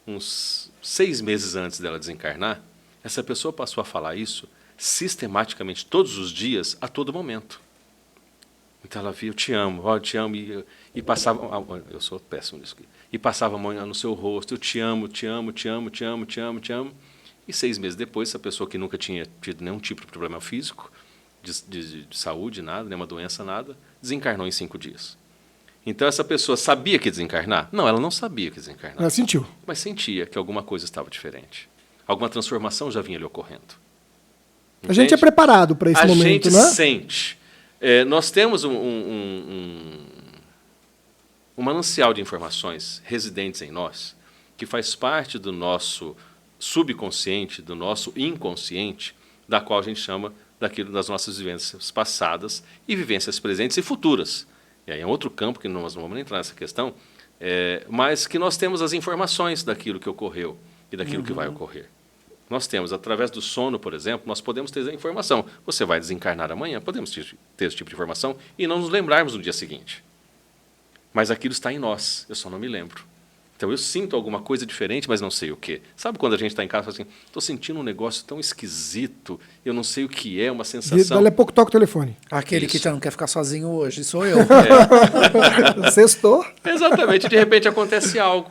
Speaker 2: uns 6 meses antes dela desencarnar, essa pessoa passou a falar isso sistematicamente, todos os dias, a todo momento. Então ela via, eu te amo, ó, eu te amo, e passava, eu sou péssimo nisso aqui, e passava a mão no seu rosto, eu te amo, te amo, te amo, te amo, te amo, te amo. E 6 meses depois, essa pessoa que nunca tinha tido nenhum tipo de problema físico, de saúde, nada, nenhuma doença, nada, desencarnou em 5 dias. Então essa pessoa sabia que ia desencarnar? Não, ela não sabia que ia desencarnar.
Speaker 3: Ela sentiu.
Speaker 2: Mas sentia que alguma coisa estava diferente. Alguma transformação já vinha lhe ocorrendo.
Speaker 3: A gente é preparado para esse momento,
Speaker 2: A gente
Speaker 3: né?
Speaker 2: sente. Nós temos um manancial de informações residentes em nós, que faz parte do nosso subconsciente, do nosso inconsciente, da qual a gente chama daquilo das nossas vivências passadas e vivências presentes e futuras. E aí é outro campo que nós não vamos entrar nessa questão, mas que nós temos as informações daquilo que ocorreu e daquilo que vai ocorrer. Nós temos, através do sono, por exemplo, nós podemos ter a informação. Você vai desencarnar amanhã, podemos ter esse tipo de informação e não nos lembrarmos no dia seguinte. Mas aquilo está em nós, eu só não me lembro. Então eu sinto alguma coisa diferente, mas não sei o quê. Sabe quando a gente está em casa e fala assim, estou sentindo um negócio tão esquisito, eu não sei o que é, uma sensação.
Speaker 3: Dali a pouco toca o telefone.
Speaker 1: Aquele
Speaker 2: Isso.
Speaker 1: que não quer ficar sozinho hoje, sou eu.
Speaker 3: Sextou.
Speaker 2: Exatamente, de repente acontece algo.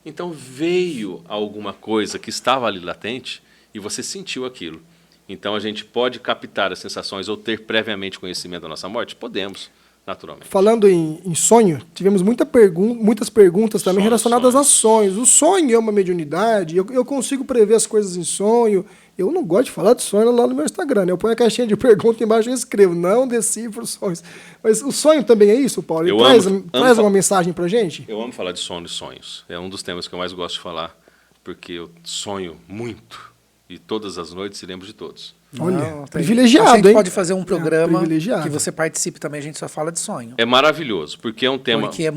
Speaker 2: Então veio alguma coisa que estava ali latente e você sentiu aquilo. Então a gente pode captar as sensações ou ter previamente conhecimento da nossa morte? Podemos, naturalmente.
Speaker 3: Falando em sonho, tivemos muitas perguntas também
Speaker 2: Sonho,
Speaker 3: relacionadas
Speaker 2: sonho.
Speaker 3: a sonhos. O sonho é uma mediunidade, eu consigo prever as coisas em sonho. Eu não gosto de falar de sonho lá no meu Instagram, né? Eu ponho a caixinha de pergunta embaixo e escrevo, não decifro os sonhos. Mas o sonho também é isso, Paulo? Ele traz uma mensagem pra gente?
Speaker 2: Eu amo falar de sono e sonhos. É um dos temas que eu mais gosto de falar, porque eu sonho muito. e todas as noites se lembra de todos.
Speaker 3: Olha,
Speaker 1: A
Speaker 3: privilegiado,
Speaker 1: gente
Speaker 3: hein?
Speaker 1: pode fazer um programa
Speaker 3: privilegiado.
Speaker 1: que você participe também, a gente só fala de sonho.
Speaker 2: É maravilhoso, porque é um tema...
Speaker 1: Porque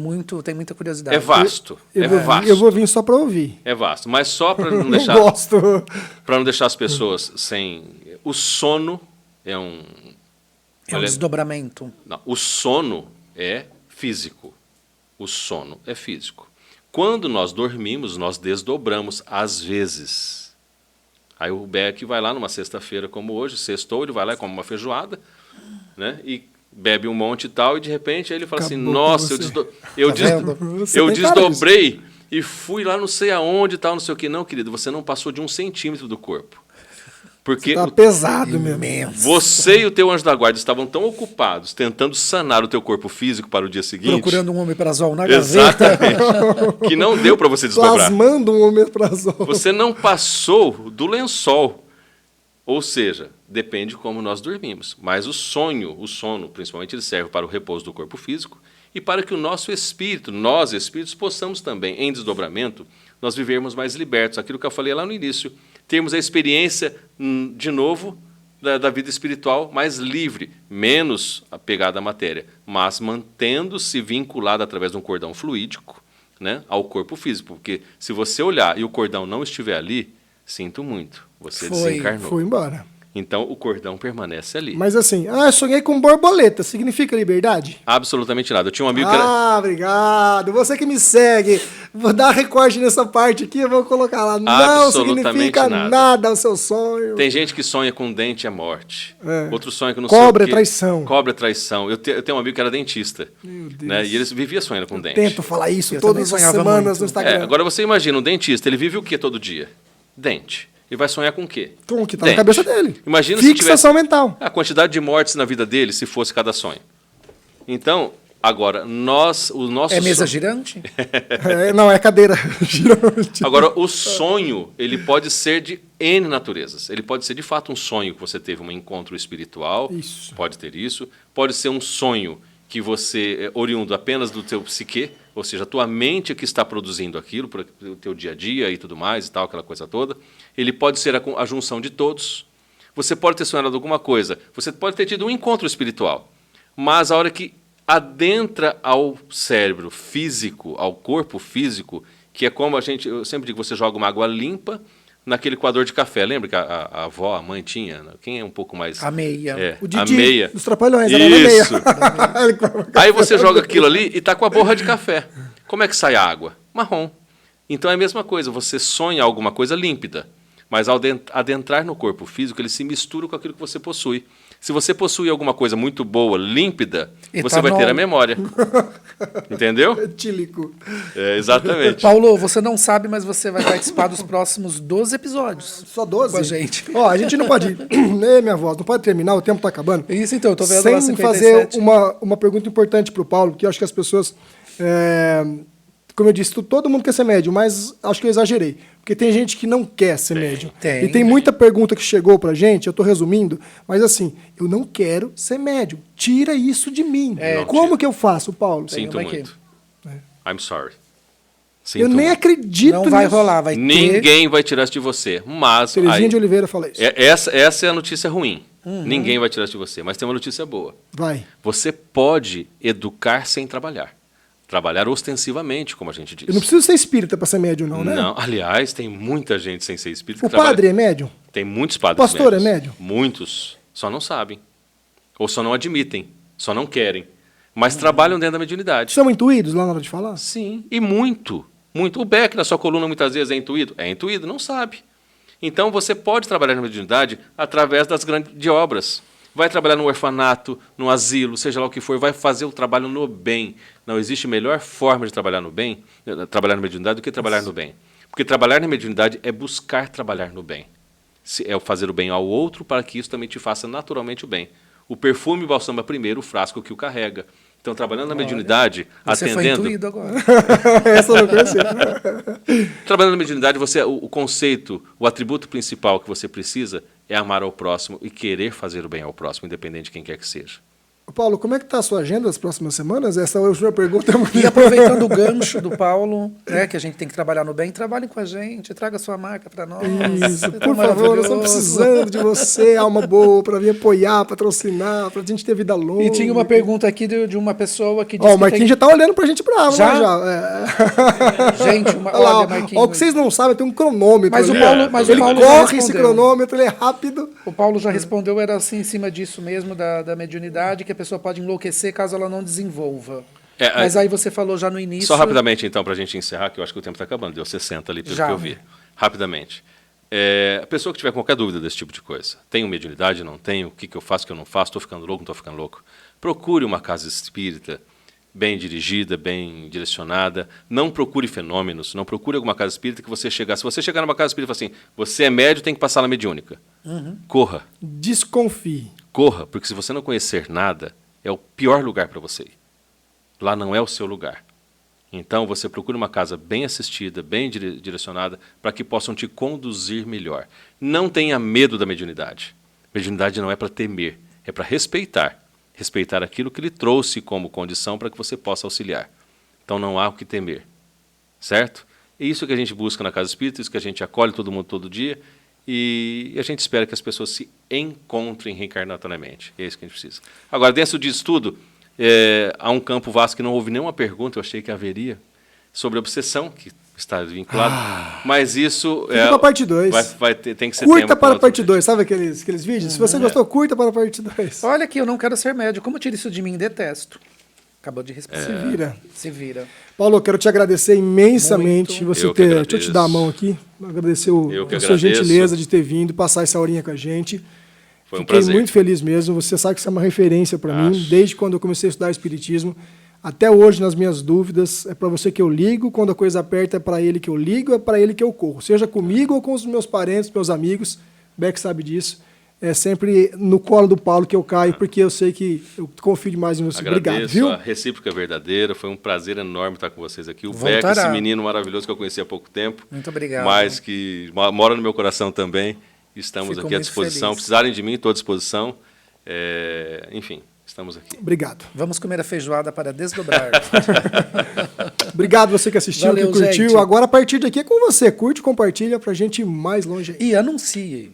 Speaker 1: tem muita curiosidade.
Speaker 2: É vasto,
Speaker 3: Eu
Speaker 2: é
Speaker 3: vou,
Speaker 2: vasto.
Speaker 3: eu vou vir só para ouvir.
Speaker 2: É vasto, mas só para não
Speaker 3: Não
Speaker 2: deixar...
Speaker 3: gosto.
Speaker 2: Para não deixar as pessoas sem... O sono é um...
Speaker 1: É um desdobramento.
Speaker 2: Não, o sono é físico. O sono é físico. Quando nós dormimos, nós desdobramos às vezes. Aí o Beck vai lá numa sexta-feira como hoje, sextou, ele vai lá e come uma feijoada, né? E bebe um monte e tal, e de repente aí ele fala assim,
Speaker 3: Acabou
Speaker 2: nossa,
Speaker 3: com você.
Speaker 1: Tá vendo?
Speaker 3: Você
Speaker 2: eu
Speaker 3: tem cara
Speaker 2: desdobrei e fui lá não sei aonde e tal, não sei o que. Não, querido, você não passou de 1 centímetro do corpo. Porque
Speaker 3: Tá pesado mesmo.
Speaker 1: Imenso.
Speaker 2: você e o teu anjo da guarda estavam tão ocupados tentando sanar o teu corpo físico para o dia seguinte...
Speaker 1: Procurando um omeprazol na gaveta.
Speaker 2: Exatamente. Que não deu para você desdobrar.
Speaker 3: Plasmando um omeprazol.
Speaker 2: Você não passou do lençol. Ou seja, depende como nós dormimos. Mas o sono, principalmente, ele serve para o repouso do corpo físico e para que o nosso espírito, nós espíritos, possamos também, em desdobramento, nós vivermos mais libertos. Aquilo que eu falei lá no início. Termos a experiência, de novo, da vida espiritual mais livre, menos apegada à matéria, mas mantendo-se vinculada através de um cordão fluídico, né, ao corpo físico. Porque se você olhar e o cordão não estiver ali, sinto muito, você desencarnou.
Speaker 3: Foi embora.
Speaker 2: Então o cordão permanece ali.
Speaker 3: Mas assim, sonhei com borboleta. Significa liberdade?
Speaker 2: Absolutamente nada. Eu tinha um amigo que era...
Speaker 3: Ah, obrigado. Você que me segue. Vou dar recorte nessa parte aqui, eu vou colocar lá. Não
Speaker 2: Absolutamente
Speaker 3: significa nada o seu sonho.
Speaker 2: Tem gente que sonha com dente é morte. Outro sonha que não
Speaker 3: Cobra
Speaker 2: sei o quê.
Speaker 3: é traição.
Speaker 2: Cobra é traição. Eu tenho um amigo que era dentista.
Speaker 3: Meu Deus.
Speaker 2: Né? E ele vivia sonhando com dente.
Speaker 3: Tento falar isso
Speaker 1: Eu
Speaker 3: todas
Speaker 1: também
Speaker 3: as
Speaker 1: sonhava
Speaker 3: semanas
Speaker 1: muito.
Speaker 3: no Instagram.
Speaker 2: Agora você imagina, um dentista, ele vive o que todo dia? Dente. E vai sonhar com o quê?
Speaker 3: Com o que tá
Speaker 2: Dente.
Speaker 3: na cabeça dele.
Speaker 2: Imagina se
Speaker 3: Fixação
Speaker 2: tivesse
Speaker 3: mental.
Speaker 2: a quantidade de mortes na vida dele se fosse cada sonho. Então, agora, o nosso
Speaker 1: É mesa
Speaker 2: sonho...
Speaker 1: girante?
Speaker 3: Não, é cadeira girante.
Speaker 2: Agora, o sonho, ele pode ser de N naturezas. Ele pode ser, de fato, um sonho que você teve um encontro espiritual.
Speaker 3: Isso.
Speaker 2: Pode ter isso. Pode ser um sonho que você, oriundo apenas do teu psique, ou seja, a tua mente que está produzindo aquilo, para o teu dia a dia e tudo mais, e tal, aquela coisa toda. Ele pode ser a junção de todos. Você pode ter sonhado alguma coisa. Você pode ter tido um encontro espiritual. Mas a hora que adentra ao cérebro físico, ao corpo físico, que é como eu sempre digo, você joga uma água limpa naquele coador de café. Lembra que a avó, a mãe tinha? Quem é um pouco mais...
Speaker 1: A meia.
Speaker 3: O
Speaker 2: a
Speaker 3: Didi
Speaker 2: meia.
Speaker 3: dos Trapalhões, era na meia.
Speaker 2: Isso. Aí você joga aquilo ali e está com a borra de café. Como é que sai a água? Marrom. Então é a mesma coisa, você sonha alguma coisa límpida, mas ao adentrar no corpo físico, ele se mistura com aquilo que você possui. Se você possui alguma coisa muito boa, límpida, você vai ter a memória. Entendeu?
Speaker 3: Etílico.
Speaker 2: Exatamente.
Speaker 1: Paulo, você não sabe, mas você vai participar dos próximos 12 episódios.
Speaker 3: Só 12?
Speaker 1: Com a gente.
Speaker 3: Ó, a gente não pode... Minha voz, não pode terminar, o tempo tá acabando.
Speaker 1: Isso então, eu tô vendo lá
Speaker 3: Sem
Speaker 1: 57.
Speaker 3: fazer uma pergunta importante pro Paulo, que eu acho que as pessoas... como eu disse, todo mundo quer ser médium, mas acho que eu exagerei. Porque tem gente que não quer ser médium.
Speaker 1: tem.
Speaker 3: E tem muita pergunta que chegou pra gente, eu tô resumindo, mas assim, eu não quero ser médium. Tira isso de mim.
Speaker 2: Não
Speaker 3: Como
Speaker 2: tira.
Speaker 3: que eu faço, Paulo?
Speaker 2: Sinto
Speaker 1: uma aqui.
Speaker 2: muito. I'm sorry.
Speaker 3: Eu nem
Speaker 2: muito.
Speaker 3: acredito
Speaker 1: Não vai
Speaker 3: nisso.
Speaker 1: rolar, vai ter...
Speaker 2: Ninguém vai tirar isso de você. Mas
Speaker 3: Terezinha
Speaker 2: aí,
Speaker 3: de Oliveira fala isso.
Speaker 2: essa é a notícia ruim. Ninguém vai tirar isso de você. Mas tem uma notícia boa.
Speaker 3: Vai.
Speaker 2: Você pode educar sem trabalhar. Trabalhar ostensivamente, como a gente diz.
Speaker 3: Eu não preciso ser espírita pra ser médium, não, né?
Speaker 2: Não, aliás, tem muita gente sem ser espírita
Speaker 3: O
Speaker 2: que trabalha.
Speaker 3: padre é médium?
Speaker 2: Tem muitos padres
Speaker 3: Pastor é
Speaker 2: médios.
Speaker 3: médium?
Speaker 2: Muitos. Só não sabem. Ou só não admitem. Só não querem. Mas trabalham dentro da mediunidade.
Speaker 3: São intuídos lá na hora de falar?
Speaker 2: Sim, e muito. Muito. O Beck, na sua coluna, muitas vezes é intuído. É intuído, não sabe. Então, você pode trabalhar na mediunidade através das grandes obras. Vai trabalhar no orfanato, no asilo, seja lá o que for, vai fazer o trabalho no bem. Não existe melhor forma de trabalhar no bem, trabalhar na mediunidade, do que trabalhar no bem. Porque trabalhar na mediunidade é buscar trabalhar no bem. É fazer o bem ao outro para que isso também te faça naturalmente o bem. O perfume balsama primeiro o frasco que o carrega. Então, trabalhando na mediunidade,
Speaker 1: Você
Speaker 2: atendendo...
Speaker 1: foi intuído agora.
Speaker 3: Essa eu não conhecia.
Speaker 2: Trabalhando na mediunidade, o conceito, o atributo principal que você precisa é amar ao próximo e querer fazer o bem ao próximo, independente de quem quer que seja.
Speaker 3: Paulo, como é que está a sua agenda das próximas semanas? Essa é a última pergunta.
Speaker 1: E aproveitando o gancho do Paulo, né, que a gente tem que trabalhar no bem, trabalhe com a gente, traga sua marca para nós.
Speaker 3: Isso,
Speaker 1: Tá
Speaker 3: por favor, nós estamos
Speaker 1: maravilhoso.
Speaker 3: precisando de você, alma boa, para vir apoiar, patrocinar, para a gente ter vida longa.
Speaker 1: E tinha uma pergunta aqui de uma pessoa que disse
Speaker 3: Ó, o
Speaker 1: que
Speaker 3: Marquinhos
Speaker 1: tem...
Speaker 3: já tá olhando pra gente bravo,
Speaker 1: Já?
Speaker 3: né? Já.
Speaker 1: Gente,
Speaker 3: Olha lá,
Speaker 1: olha,
Speaker 3: ó,
Speaker 1: Marquinhos.
Speaker 3: ó, o que vocês não sabem, tem um cronômetro.
Speaker 1: Mas o
Speaker 3: ali.
Speaker 1: Paulo, mas o
Speaker 3: Ele
Speaker 1: Paulo já
Speaker 3: corre esse
Speaker 1: respondeu.
Speaker 3: cronômetro, ele é rápido.
Speaker 1: O Paulo já respondeu, era assim em cima disso mesmo, da mediunidade, que a pessoa pode enlouquecer caso ela não desenvolva. Mas aí você falou já no início...
Speaker 2: Só rapidamente, então, para a gente encerrar, que eu acho que o tempo está acabando. Deu 60 ali, pelo
Speaker 1: Já,
Speaker 2: que eu vi.
Speaker 1: né?
Speaker 2: Rapidamente. A pessoa que tiver qualquer dúvida desse tipo de coisa, tenho mediunidade, não tenho, o que eu faço, o que eu não faço, estou ficando louco, não estou ficando louco, procure uma casa espírita bem dirigida, bem direcionada. Não procure fenômenos, não procure alguma casa espírita que você chegar... Se você chegar numa casa espírita e falar assim, você é médio, tem que passar na mediúnica. Corra.
Speaker 3: Desconfie.
Speaker 2: Corra, porque se você não conhecer nada, é o pior lugar para você ir. Lá não é o seu lugar. Então, você procura uma casa bem assistida, bem direcionada, para que possam te conduzir melhor. Não tenha medo da mediunidade. Mediunidade não é para temer, é para respeitar. Respeitar aquilo que lhe trouxe como condição para que você possa auxiliar. Então, não há o que temer. Certo? É isso que a gente busca na Casa Espírita, isso que a gente acolhe todo mundo todo dia, e a gente espera que as pessoas se encontrem reencarnatoriamente. É isso que a gente precisa. Agora, dentro disso tudo, há um campo vasto que não houve nenhuma pergunta, eu achei que haveria, sobre obsessão, que está vinculado, mas isso...
Speaker 3: Fica para a parte 2.
Speaker 2: Tem que ser
Speaker 3: Curta
Speaker 2: tema
Speaker 3: para a
Speaker 2: outro
Speaker 3: parte
Speaker 2: vídeo.
Speaker 3: 2, sabe aqueles vídeos? Se você gostou, curta para a parte 2.
Speaker 1: Olha aqui, eu não quero ser médio. Como tira isso de mim? Detesto. Acabou de responder.
Speaker 3: Se vira.
Speaker 1: Se vira.
Speaker 3: Paulo, eu quero te agradecer imensamente
Speaker 1: Muito.
Speaker 3: você
Speaker 2: Eu que
Speaker 3: ter. Deixa eu te
Speaker 2: agradeço.
Speaker 3: dar a mão aqui. Agradecer
Speaker 2: Eu que
Speaker 3: a sua
Speaker 2: agradeço.
Speaker 3: gentileza de ter vindo, passar essa horinha com a gente.
Speaker 2: Foi um
Speaker 3: Fiquei
Speaker 2: prazer.
Speaker 3: muito feliz mesmo. Você sabe que você é uma referência para mim,
Speaker 2: Acho.
Speaker 3: desde quando eu comecei a estudar Espiritismo. Até hoje, nas minhas dúvidas, é para você que eu ligo. Quando a coisa aperta, é para ele que eu ligo, é para ele que eu corro. Seja comigo ou com os meus parentes, meus amigos. Beck sabe disso. É sempre no colo do Paulo que eu caio, porque eu sei que eu confio demais em você. Obrigado,
Speaker 2: Agradeço,
Speaker 3: viu?
Speaker 2: a recíproca é verdadeira, foi um prazer enorme estar com vocês aqui. O
Speaker 1: Voltará.
Speaker 2: Beck, esse menino maravilhoso que eu conheci há pouco tempo,
Speaker 1: Muito obrigado.
Speaker 2: mas que mora no meu coração também. Estamos
Speaker 1: Fico
Speaker 2: aqui à
Speaker 1: muito
Speaker 2: disposição.
Speaker 1: feliz.
Speaker 2: Precisarem de mim, estou à disposição. Enfim, estamos aqui.
Speaker 3: Obrigado.
Speaker 1: Vamos comer a feijoada para desdobrar.
Speaker 3: Obrigado você que assistiu,
Speaker 1: Valeu,
Speaker 3: que curtiu.
Speaker 1: gente.
Speaker 3: Agora, a partir daqui é com você. Curte, compartilha pra gente ir mais longe aí.
Speaker 1: E anuncie.